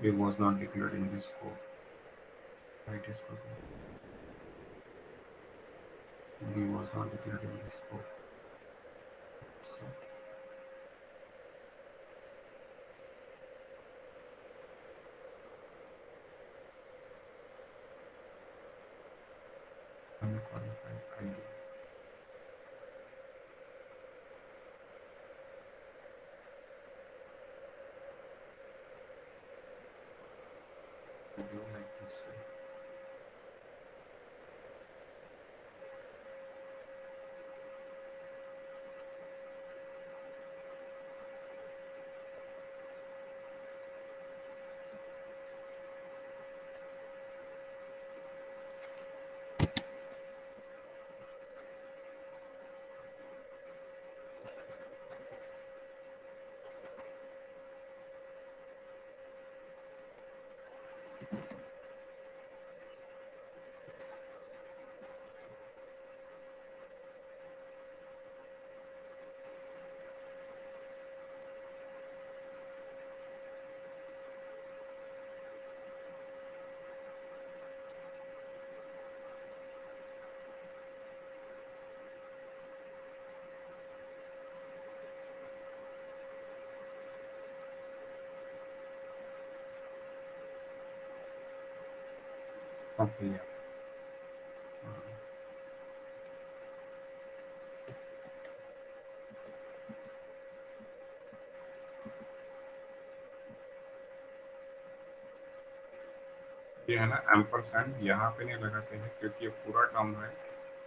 it was not declared in this scope. Right is correct. B was not declared in this scope. So, unqualified ID. Do like this way. Okay, yeah. ये है ना ampersand, यहाँ पे नहीं लगाते हैं क्योंकि ये पूरा टर्म है,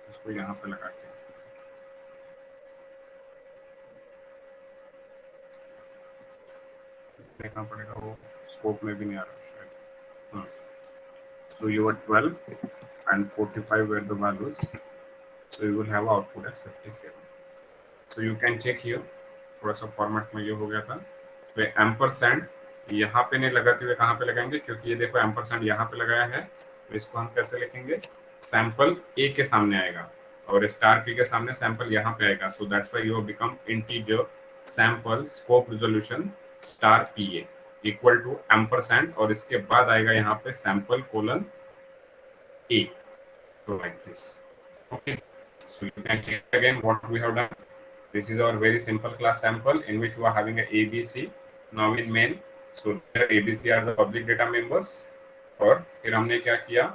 इसको यहाँ पे लगाते हैं. देखना पड़ेगा, वो स्कोप में भी नहीं आ रहा शायद। So you were 12 and 45 were the values. So you will have output as 57. So you can check here. थोड़ा सा फॉर्मेट में ये हो गया था। तो एम्परसेंड यहाँ पे नहीं लगाते हुए कहाँ पे लगाएंगे, क्योंकि ये देखो एम्परसेंड यहाँ पे लगाया है, तो इसको हम कैसे लिखेंगे, सैंपल ए के सामने आएगा और स्टार पी के सामने सैंपल यहाँ पे आएगा। So that's why you become integer sample scope resolution star P a equal to ampersand और इसके बाद आएगा यहाँ पे sample colon a. So like this. Okay. So you can check again what we have done. This is our very simple class sample in which we are having a ABC. Now in main, so there ABC are the public data members. और फिर हमने क्या किया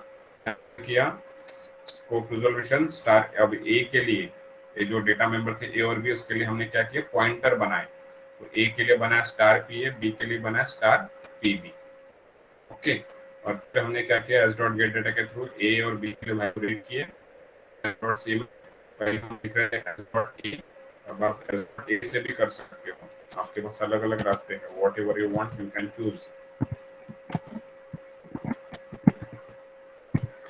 scope resolution star. अब ए के लिए ये जो डेटा मेंबर थे ए और बी, उसके लिए हमने क्या किया, पॉइंटर बनाए। तो ए के लिए बनाया स्टार पी ए, बी के लिए बनाया स्टार पी बी। ओके। और फिर हमने क्या किया, एस डॉट गेट डेटा के थ्रू ए और बी के लिए वैल्यू रीड किए। एस डॉट सी में पहले हम लिख रहे हैं एस डॉट ए। अब आप एस डॉट ए से भी कर सकते हो, आपके पास अलग अलग रास्ते हैं, what ever you want you can choose.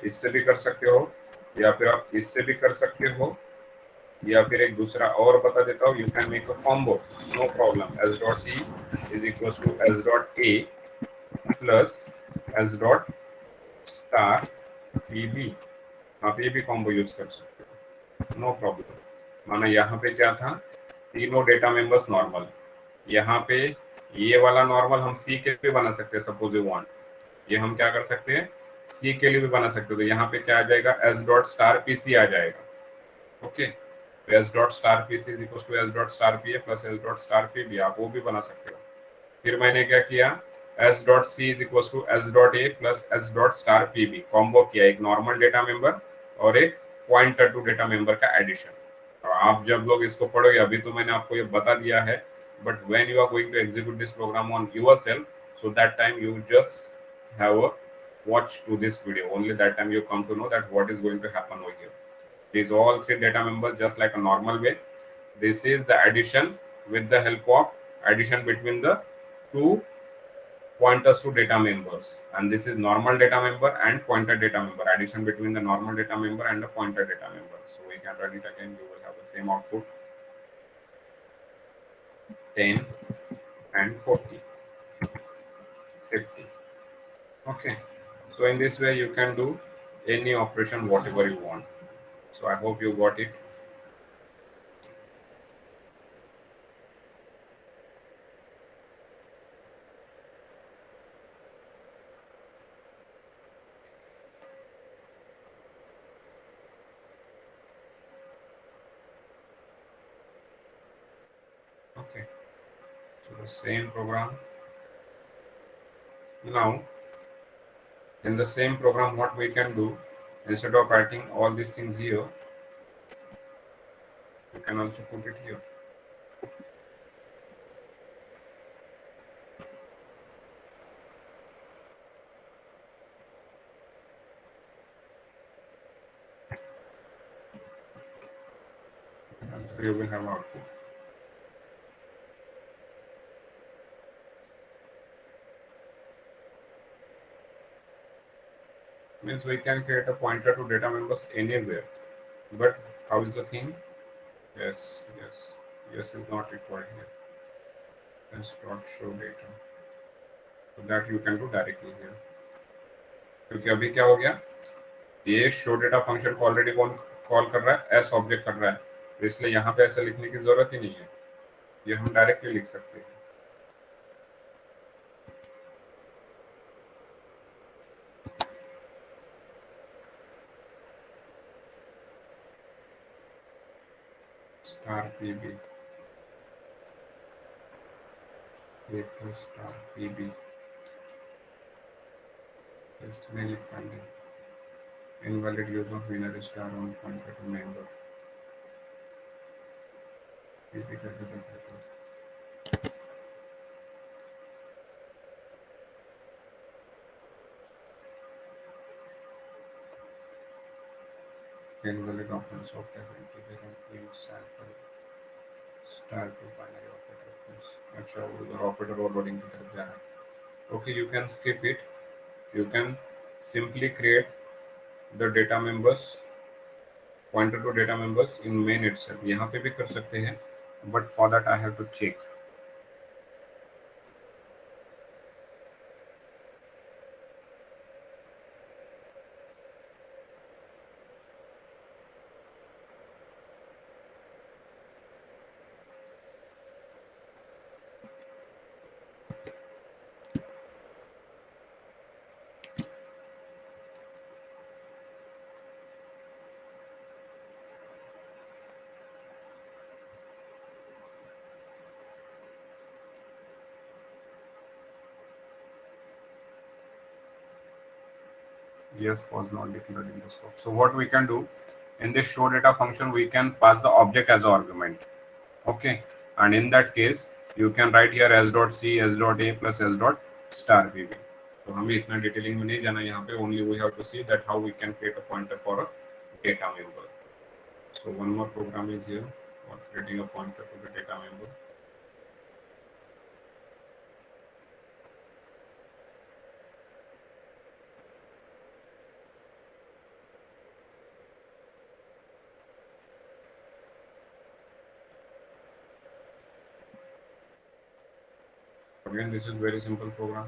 इससे भी कर सकते हो या फिर आप इससे भी कर सकते हो, या फिर एक दूसरा और बता देता हूँ, you can make a combo, no problem. S dot c is equal to S dot a plus S dot star P B. आप ये भी कॉम्बो यूज कर सकते हो, नो प्रॉब्लम। माना यहाँ पे क्या था, तीनों डेटा मेंबर्स नॉर्मल, यहाँ पे ये वाला नॉर्मल हम सी के लिए बना सकते हैं, सपोज यू वांट, ये हम क्या कर सकते हैं, सी के लिए भी बना सकते हो। तो यहाँ पे क्या आ जाएगा, S dot star P C आ जाएगा। ओके, तो S dot star P C is equal to S dot star P A plus S dot star P B, आप वो भी बना सकते हो। फिर मैंने क्या किया, s dot c is equal to S dot a plus S dot star P b, combo किया, एक नॉर्मल डेटा मेंबर और एक पॉइंटर टू डेटा मेंबर का एडिशन। और आप जब लोग इसको पढ़ोगे, अभी तो मैंने आपको ये बता दिया है, but when you are going to execute this program on yourself, so that time you just have a watch to this video, only that time you come to know that what is going to happen over here. These all three data members just like a normal way. This is the addition with the help of addition between the two pointers to data members, and this is normal data member and pointer data member, addition between the normal data member and the pointer data member. So we can run it again, you will have the same output, 10 and 40, 50. Okay, so in this way you can do any operation whatever you want. So I hope you got it. Okay, so the same program. Now in the same program, what we can do, instead of writing all these things here, you can also put it here. And so you will have output. Means we can create a pointer to data members anywhere. But how is the thing? Yes is not required here. S dot show data. So that you can do directly here. क्योंकि अभी क्या हो गया, ये show data function को already कौन call कर रहा है, एस ऑब्जेक्ट कर रहा है, तो इसलिए यहाँ पे ऐसे लिखने की जरूरत ही नहीं है, ये हम डायरेक्टली लिख सकते हैं। Star P b A plus star PB test many finding invalid use of binary star on pointer to member PB करके देख लेते हैं। Invalid options of type integer and int sample star to binary operator, अच्छा उधर operator overloading की तरफ जा रहा है। Okay, you can skip it, you can simply create the data members, pointer to data members in main itself। यहाँ पे भी कर सकते हैं, but for that I have to check। Yes was not declared in the scope। So what we can do in this show data function, we can pass the object as an argument। Okay, and in that case you can write here s dot c s dot a plus s dot star bb। तो हमें इतना detailing में नहीं जाना यहाँ पे, only we have to see that how we can create a pointer for a data member। So one more program is here for creating a pointer to the data member। Again, this is very simple program।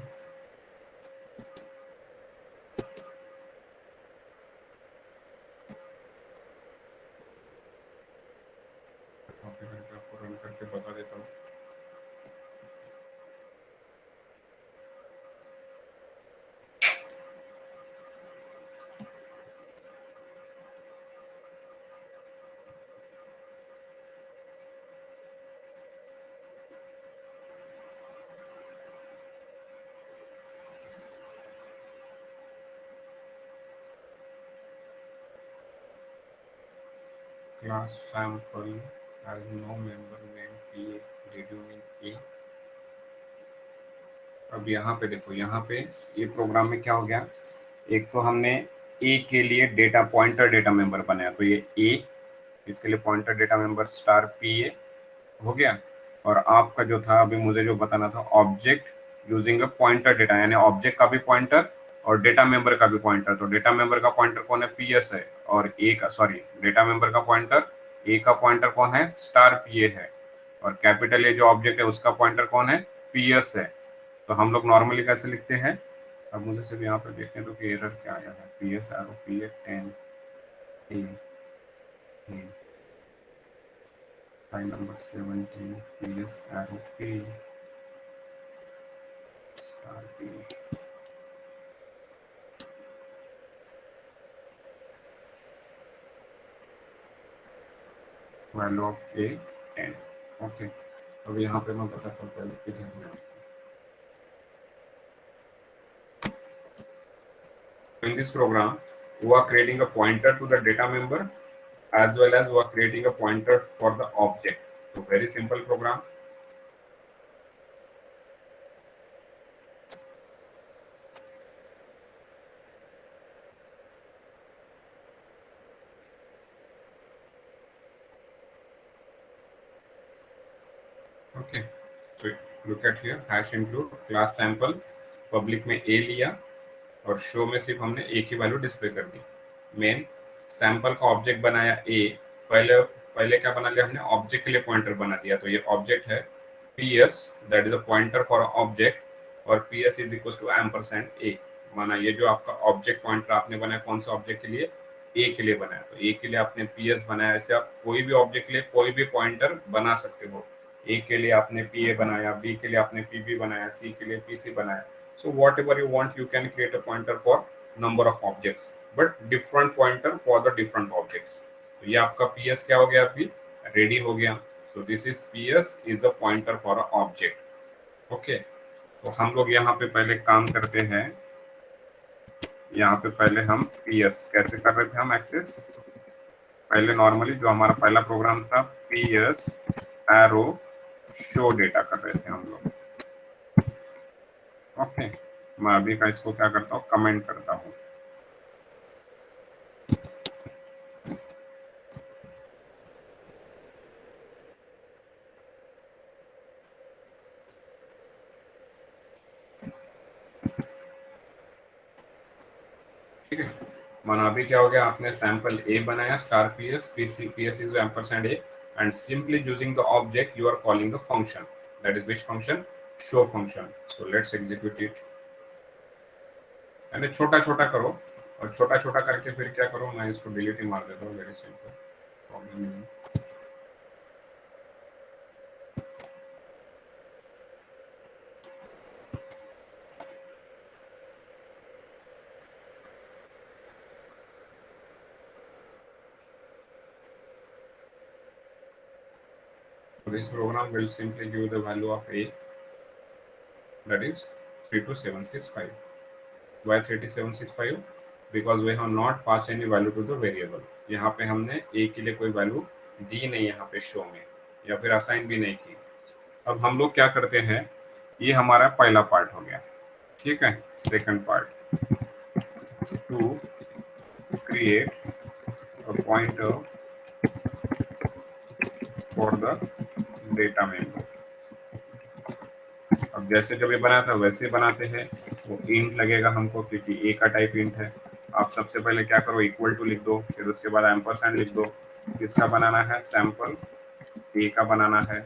आपको run करके बता देता हूँ। Class sample has no member name PA, did you mean A? अब यहाँ पे देखो, यहाँ पे ये प्रोग्राम में क्या हो गया, एक तो हमने ए के लिए डेटा पॉइंटर डेटा मेंबर बनाया, तो ये ए, इसके लिए pointer data member star P A हो गया। और आपका जो था अभी मुझे जो बताना था, object using a pointer data, यानी ऑब्जेक्ट का भी पॉइंटर और डेटा मेंबर का भी पॉइंटर। तो डेटा मेंबर का पॉइंटर कौन है, पी एस है, और ए का, सॉरी, डेटा मेंबर का पॉइंटर ए का पॉइंटर कौन है, स्टार पी ए है, और कैपिटल ए जो ऑब्जेक्ट है उसका पॉइंटर कौन है, पी एस है। तो हम लोग नॉर्मली कैसे लिखते हैं, अब मुझे सिर्फ यहाँ पे देखने दो कि एरर क्या आया है। P s r o p a 10 file number 17 p s r o p star p value of a 10। Okay, अब यहाँ पे मैं बताता हूँ पहले किधर में। In this program, we are creating a pointer to the data member as well as we are creating a pointer for the object। So very simple program। Okay, so look at here, hash include class sample, public में a लिया और show में सिर्फ हमने a की value display कर दी। Main sample का object बनाया a, पहले पहले क्या बना लिया हमने, ऑब्जेक्ट के लिए पॉइंटर बना दिया। तो ये ऑब्जेक्ट है ps, that is a pointer for object, और ps is equal to ampersand a। माना ये जो आपका ऑब्जेक्ट पॉइंटर आपने बनाया कौन सा ऑब्जेक्ट के लिए, a के लिए बनाया, तो a के लिए आपने ps बनाया। ऐसे आप कोई भी ऑब्जेक्ट के लिए कोई भी पॉइंटर बना सकते हो। a के लिए आपने pa बनाया, b के लिए आपने pb बनाया, c के लिए pc बनाया। So whatever you want, you can create a pointer for number of objects, but different pointer for the different objects। तो ये आपका ps क्या हो गया, अभी रेडी हो गया। So this is ps is a pointer for a object। Okay, तो हम लोग यहाँ पे पहले काम करते हैं। यहाँ पे पहले हम ps कैसे कर रहे थे हम एक्सेस, पहले नॉर्मली जो हमारा पहला प्रोग्राम था ps एरो शो डेटा कर रहे थे हम लोग। ओके, मैं अभी का इसको क्या करता हूँ, कमेंट करता हूँ। ठीक है। मानो अभी क्या हो गया, आपने सैंपल ए बनाया star ps, ps is ampersand a, and simply using the object you are calling the function, that is which function, show function. So let's execute it. यानी छोटा छोटा करो, और छोटा छोटा करके फिर क्या करो, मैं इसको डिलीट ही मार देता हूँ, वेरी सिंपल, प्रॉब्लम नहीं। This program will simply give the value of a, that is 32765. Why 32765? Because we have not passed any value to the variable. यहाँ पे हमने a के लिए कोई वैल्यू दी नहीं यहाँ पे शो में, या फिर असाइन भी नहीं की। अब हम लोग क्या करते हैं, ये हमारा पहला पार्ट हो गया, ठीक है। Second part, to create a pointer for the data member. अब जैसे जब ये बनाया था वैसे बनाते हैं, वो इंट लगेगा हमको क्योंकि ए का टाइप इंट है। आप सबसे पहले क्या करो, इक्वल टू लिख दो, फिर उसके बाद एम्परसेंड लिख दो। किसका बनाना है, सैंपल ए का बनाना है,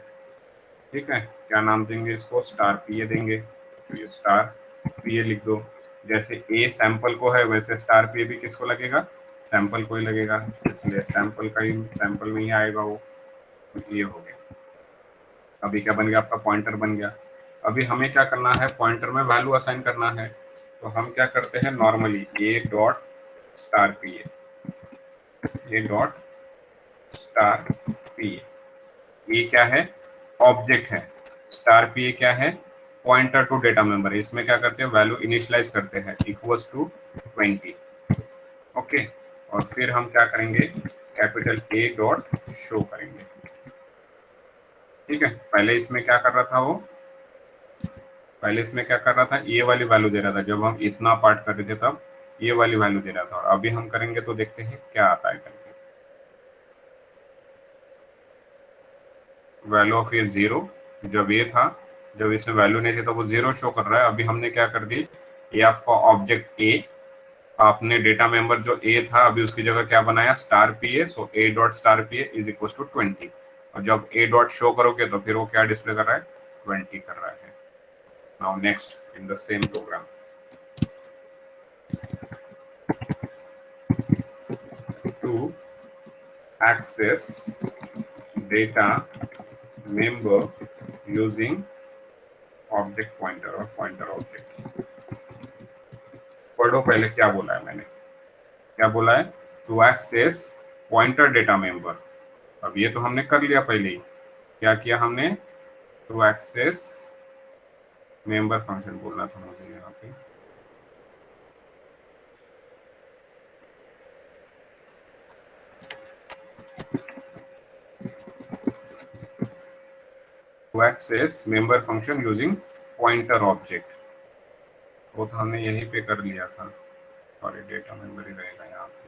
ठीक है। क्या नाम देंगे इसको, स्टार पी ए देंगे, तो ये स्टार पी ए लिख दो। जैसे ए सैंपल को है वैसे स्टार पी ए भी किसको लगेगा, सैंपल को ही लगेगा, इसलिए सैंपल का ही सैंपल में ही आएगा वो। तो ये हो गया। अभी क्या बन गया, आपका पॉइंटर बन गया। अभी हमें क्या करना है, पॉइंटर में वैल्यू असाइन करना है। तो हम क्या करते हैं, normally A dot star P A dot star P A क्या है, ऑब्जेक्ट है। स्टार पी ए क्या है, पॉइंटर टू डेटा मेंबर। इसमें क्या करते हैं, वैल्यू इनिशियलाइज करते हैं इक्वल्स टू 20, ओके। और फिर हम क्या करेंगे, कैपिटल ए डॉट शो करेंगे, ठीक है। पहले इसमें क्या कर रहा था वो, पहले इसमें क्या कर रहा था, ये वाली वैल्यू दे रहा था। जब हम इतना पार्ट कर रहे थे तब ये वाली वैल्यू दे रहा था, और अभी हम करेंगे तो देखते हैं क्या आता है करके। वैल्यू ऑफ ये 0, जब ये था, जब इसमें वैल्यू नहीं थी तो वो 0 शो कर रहा है। अभी हमने क्या कर दी, ये आपका ऑब्जेक्ट ए, आपने डेटा मेंबर जो ए था अभी उसकी जगह क्या बनाया, star P a. So a dot star P a is equal to 20, और जब ए डॉट शो करोगे तो फिर वो क्या डिस्प्ले कर रहा है, 20 कर रहा है। Now next in the same program, to access data member using object pointer or pointer object। पढ़ो पहले क्या बोला है मैंने, क्या बोला है, to access pointer data member। अब ये तो हमने कर लिया पहले ही, क्या किया हमने, to access मेंबर फंक्शन बोलना था मुझे यहाँ पे, to access member function using pointer object। वो तो हमने यहीं पे कर लिया था, सॉरी डेटा मेंबर ही रहेगा यहाँ पे।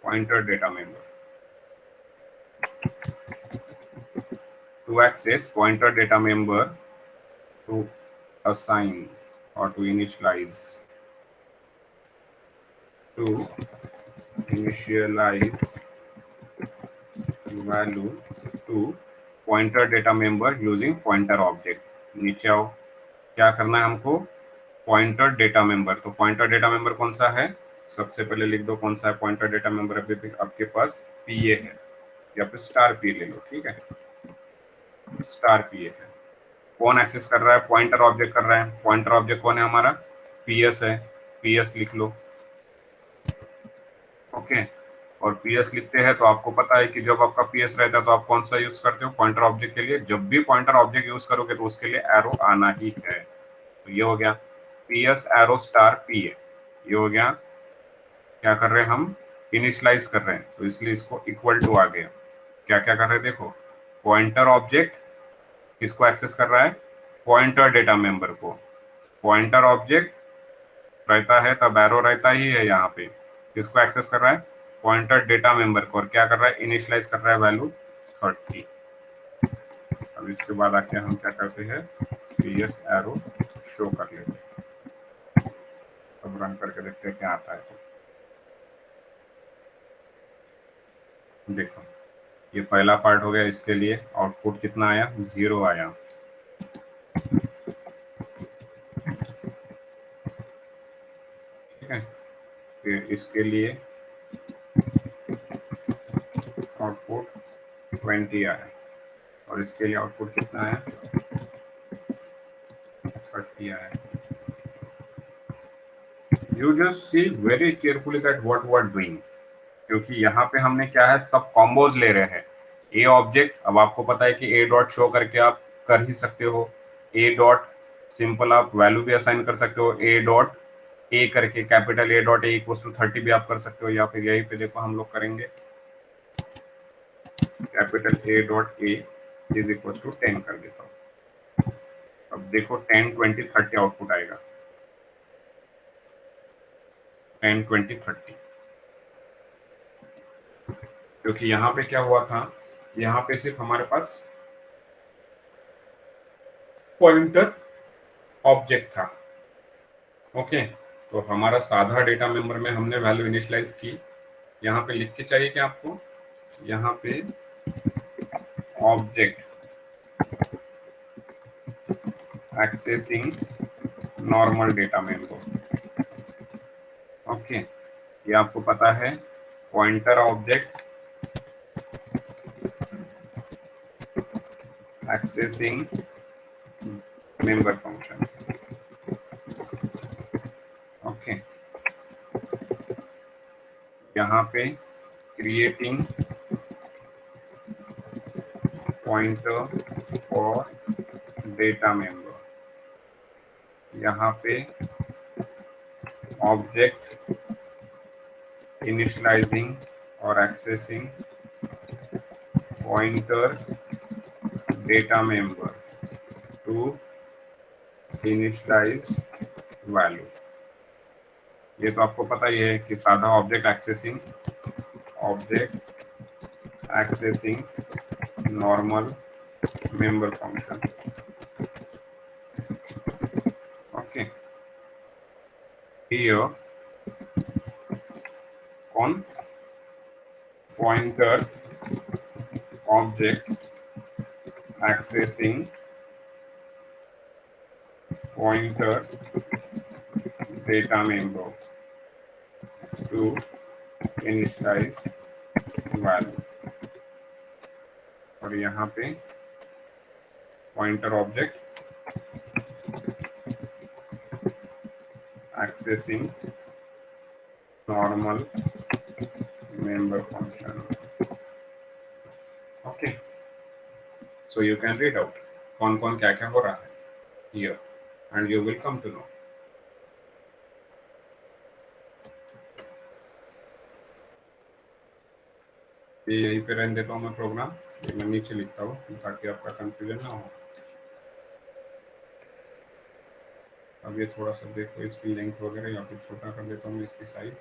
Pointer data member, to access pointer data member, to assign or to initialize value to pointer data member using pointer object। नीचे आओ, क्या करना है हमको, पॉइंटर डेटा मेंबर। तो पॉइंटर डेटा मेंबर कौन सा है, सबसे पहले लिख दो कौन सा है पॉइंटर डेटा मेंबर। अभी आपके पास पी ए है, या फिर स्टार पी ले लो, ठीक है, स्टार पी ए है। कौन एक्सेस कर रहा है, पॉइंटर ऑब्जेक्ट कर रहा है। पॉइंटर ऑब्जेक्ट कौन है हमारा, पीएस है, पीएस लिख लो, ओके। और पीएस लिखते हैं तो आपको पता है कि जब आपका पीएस रहता है तो आप कौन सा यूज करते हो, पॉइंटर ऑब्जेक्ट के लिए। जब भी पॉइंटर ऑब्जेक्ट यूज करोगे तो उसके लिए एरो आना ही है। तो ये हो गया पीएस एरो स्टार पीए, ये हो गया। क्या कर रहे हैं हम, इनिशियलाइज कर रहे हैं, तो इसलिए इसको इक्वल टू आ गया। क्या क्या कर रहे हैं देखो, पॉइंटर ऑब्जेक्ट किसको एक्सेस कर रहा है, पॉइंटर डेटा मेंबर को। पॉइंटर ऑब्जेक्ट रहता है तब एरो रहता ही है यहाँ पे, किसको एक्सेस कर रहा है, पॉइंटर डेटा मेंबर को। और क्या कर रहा है, इनिशियलाइज कर रहा है वैल्यू 30। अब इसके बाद आके हम क्या करते हैं, PS एरो शो कर लेते हैं। अब रन करके देखते हैं क्या आता है। तो देखो ये पहला पार्ट हो गया, इसके लिए आउटपुट कितना आया, 0 आया। ठीक है, फिर इसके लिए आउटपुट 20 आया, और इसके लिए आउटपुट कितना आया, 30 आया। You just see very carefully that what we are doing, क्योंकि यहाँ पे हमने क्या है, सब कॉम्बोज ले रहे हैं। ए ऑब्जेक्ट, अब आपको पता है कि ए डॉट शो करके आप कर ही सकते हो, ए डॉट सिंपल आप वैल्यू भी असाइन कर सकते हो, ए डॉट ए करके capital A dot a equal to 30 भी आप कर सकते हो, या फिर यहीं पे देखो हम लोग करेंगे capital A dot a is equal to 10 कर देता हूँ। अब देखो 10, 20, 30 आउटपुट आएगा, 10, 20, 30। क्योंकि यहाँ पे क्या हुआ था, यहाँ पे सिर्फ हमारे पास पॉइंटर ऑब्जेक्ट था। ओके, तो हमारा साधा डेटा मेंबर में हमने वैल्यू इनिशियलाइज की। यहाँ पे लिख के चाहिए कि आपको, यहाँ पे object accessing normal data member. Okay, ये आपको पता है, pointer object accessing member function. Okay, यहाँ पे creating pointer for data member, यहाँ पे ऑब्जेक्ट इनिशियलाइजिंग और accessing pointer data member to initialize value. ये तो आपको पता ही है कि साधा object accessing normal member function. Okay, here कौन, pointer object accessing pointer data member to initialize value, और यहाँ पे pointer object accessing normal member function. Okay, so you can read out कौन कौन क्या क्या हो रहा है here and you will come to know. ये यहीं पे रहने देता हूँ मैं प्रोग्राम, ये मैं नीचे लिखता हूँ ताकि आपका कंफ्यूजन ना हो। अब ये थोड़ा सा देखो, इसकी लेंथ वगैरह या फिर छोटा कर देता हूँ इसकी साइज,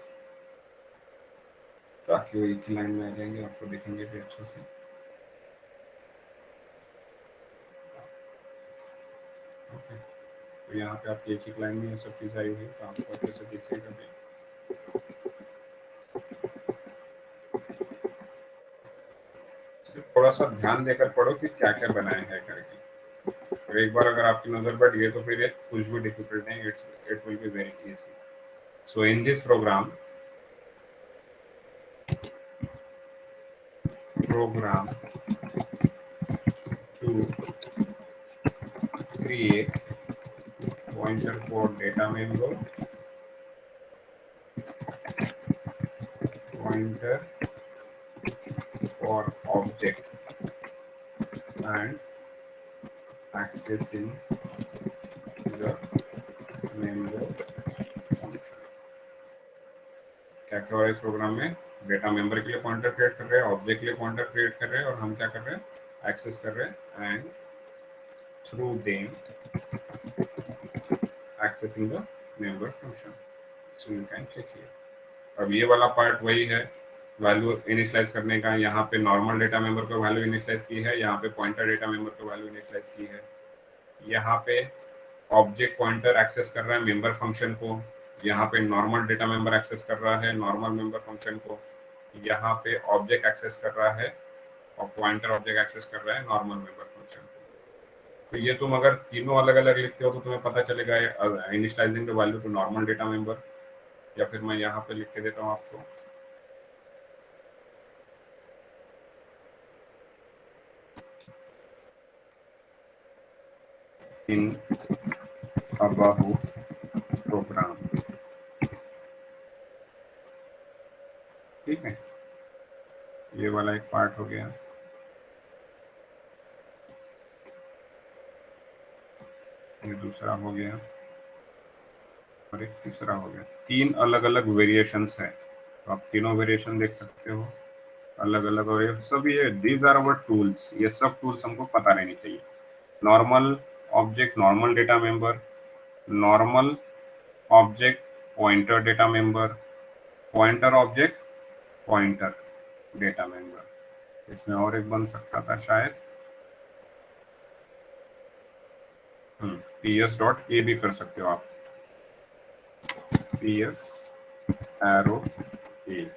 ताकि वो एक ही लाइन में आ जाएंगे, आपको दिखेंगे भी अच्छा से। ओके, तो यहाँ पे आपकी एक ही लाइन में ये सब चीज़ आई हुई, तो आपको अच्छे से दिखेगा भी। थोड़ा सा ध्यान देकर पढ़ो कि क्या क्या बनाए हैं करके, और एक बार अगर आपकी नजर बैठ गई तो फिर ये कुछ भी डिफिकल्ट नहीं, it will be very easy. So in this program to create pointer for data member, pointer for object and accessing the member function. क्या क्या हो रहा है इस प्रोग्राम में, डेटा मेंबर के लिए पॉइंटर क्रिएट कर रहे हैं, ऑब्जेक्ट के लिए पॉइंटर क्रिएट कर रहे हैं, और हम क्या कर रहे हैं, एक्सेस कर रहे हैं, and through them accessing the member function. So you can check here. अब ये वाला पार्ट वही है वैल्यू इनिशियलाइज करने का, यहाँ पे नॉर्मल डेटा मेंबर को वैल्यू इनिशियलाइज की है, यहाँ पे पॉइंटर डेटा मेंबर को वैल्यू इनिशियलाइज की है। यहाँ पे ऑब्जेक्ट पॉइंटर एक्सेस कर रहा है मेंबर फंक्शन को, यहाँ पे नॉर्मल डेटा मेंबर एक्सेस कर रहा है नॉर्मल मेंबर फंक्शन को, यहाँ पे ऑब्जेक्ट एक्सेस कर रहा है और पॉइंटर ऑब्जेक्ट एक्सेस कर रहा है नॉर्मल मेंबर फंक्शन को। तो ये तुम अगर तीनों अलग अलग लिखते हो तो तुम्हें पता चलेगा initialising the value to normal data member, या फिर मैं यहाँ पे लिख के देता हूँ आपको, इन अबाहु प्रोग्राम। ठीक है, ये वाला एक पार्ट हो गया। ये दूसरा हो गया और एक तीसरा हो गया। तीन अलग अलग वेरिएशंस है, तो आप तीनों वेरिएशन देख सकते हो अलग अलग। और ये सब, ये दीज आर अवर टूल्स, ये सब टूल्स हमको पता रहनी चाहिए। Normal object normal data member, normal object pointer data member, pointer object pointer data member. इसमें और एक बन सकता था शायद, ps डॉट ए भी कर सकते हो आप, ps arrow a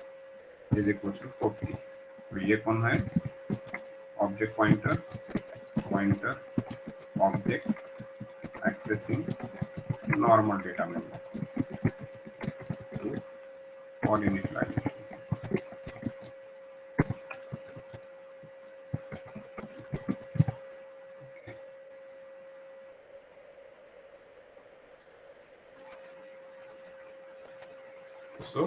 is equal to copy. तो ये कौन है, object pointer, pointer object accessing normal data member और initialisation. So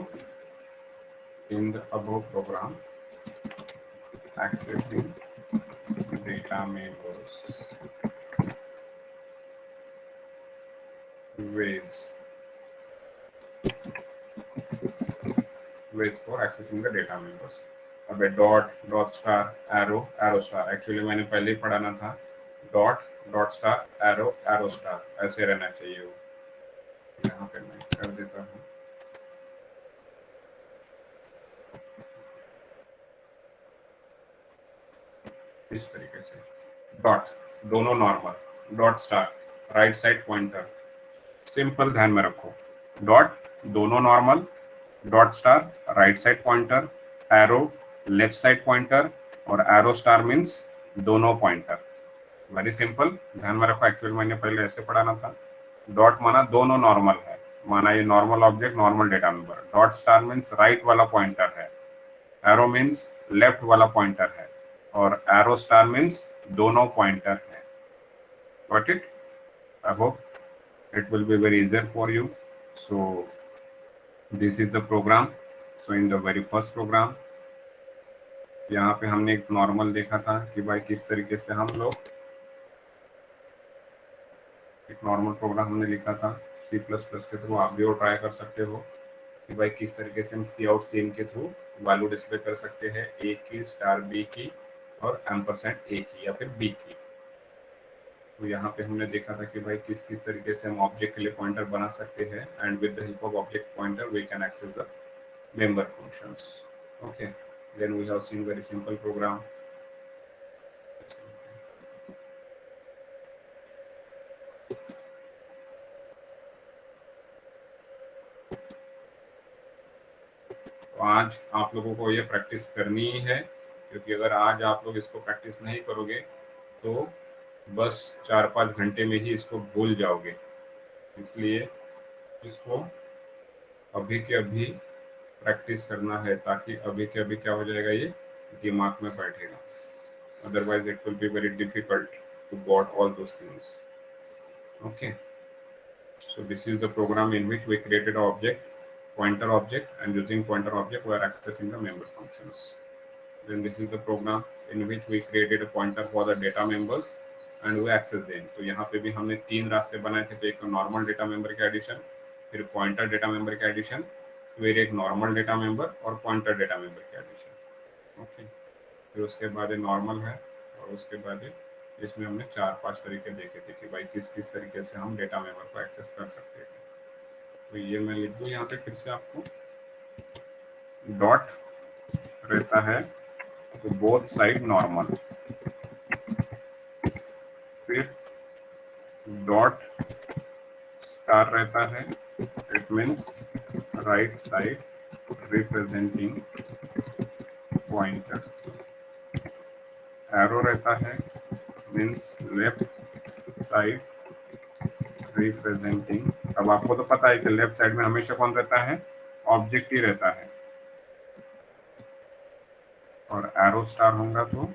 in the above program, accessing data members ways for accessing the data members। अब dot, dot star, arrow, arrow star, actually मैंने पहले ही पढ़ाना था, dot, dot star, arrow, arrow star, ऐसे रहना चाहिए वो। यहाँ पे मैं कर देता हूँ, इस तरीके से। डॉट दोनों normal, dot star right side pointer, simple ध्यान में रखो, डॉट दोनों normal, dot star right side pointer, arrow left side pointer, और एरो स्टार मीन्स दोनों पॉइंटर। वेरी सिंपल, ध्यान में रखो। एक्चुअली मैंने पहले ऐसे पढ़ाना था, डॉट माना दोनों नॉर्मल है, माना ये normal object normal data member, dot star means right वाला पॉइंटर है, एरो मीन्स लेफ्ट वाला पॉइंटर है, और एरो स्टार मीन्स दोनों पॉइंटर है। Got it? I hope it will be very easier for you. So this is the program. So in the very first program, यहाँ पे हमने एक नॉर्मल देखा था कि भाई किस तरीके से हम लोग एक नॉर्मल प्रोग्राम हमने लिखा था C++ के थ्रू। आप भी वो ट्राई कर सकते हो कि भाई किस तरीके से हम सी आउट सीन के थ्रू वैल्यू डिस्प्ले कर सकते हैं, ए की, स्टार बी की, और एम्परसेंट ए की या फिर बी की। तो यहाँ पे हमने देखा था कि भाई किस किस तरीके से हम ऑब्जेक्ट के लिए पॉइंटर बना सकते हैं, and with the help of object pointer we can access the member functions. Okay, then we have seen very simple program. तो आज आप लोगों को ये प्रैक्टिस करनी ही है, क्योंकि अगर आज आप लोग इसको प्रैक्टिस नहीं करोगे तो बस 4-5 घंटे में ही इसको भूल जाओगे। इसलिए इसको अभी के अभी प्रैक्टिस करना है, ताकि अभी के अभी क्या हो जाएगा, ये दिमाग में बैठेगा। Otherwise it will be very difficult to got all those things. Okay, so this is the program in which we created an object, pointer object, and using pointer object we are accessing the member functions. Then this is the program in which we created a pointer for the data members and we access them. तो यहाँ पे भी हमने 3 रास्ते बनाए थे, तो एक नॉर्मल डेटा मेंबर के एडिशन, फिर पॉइंटर डेटा मेंबर के एडिशन, फिर एक नॉर्मल डेटा मेंबर और पॉइंटर डेटा मेंबर के एडिशन। ओके, फिर उसके बाद नॉर्मल है, और उसके बाद इसमें हमने 4-5 तरीके देखे थे कि भाई किस किस तरीके से हम डेटा मेंबर को एक्सेस कर सकते हैं। तो ये मैं लिख दूँ यहाँ पे फिर से आपको, डॉट रहता है तो बोथ साइड नॉर्मल, फिर डॉट स्टार रहता है, it means right side representing pointer, arrow रहता है मीन्स लेफ्ट साइड रिप्रेजेंटिंग, अब आपको तो पता है कि लेफ्ट साइड में हमेशा कौन रहता है, ऑब्जेक्ट ही रहता है, और एरो स्टार होगा तो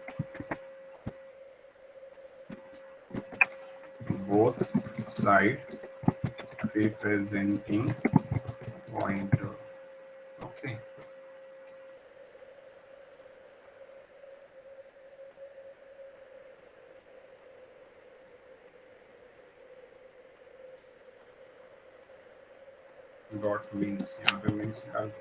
both side representing pointer. Okay, dot means यहाँ पे मीन्स डाल,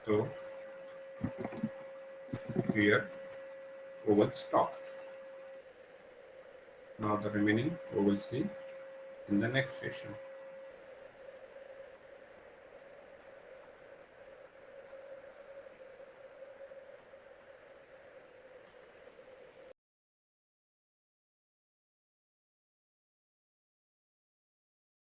तो here we will stop. Now the remaining we will see in the next session.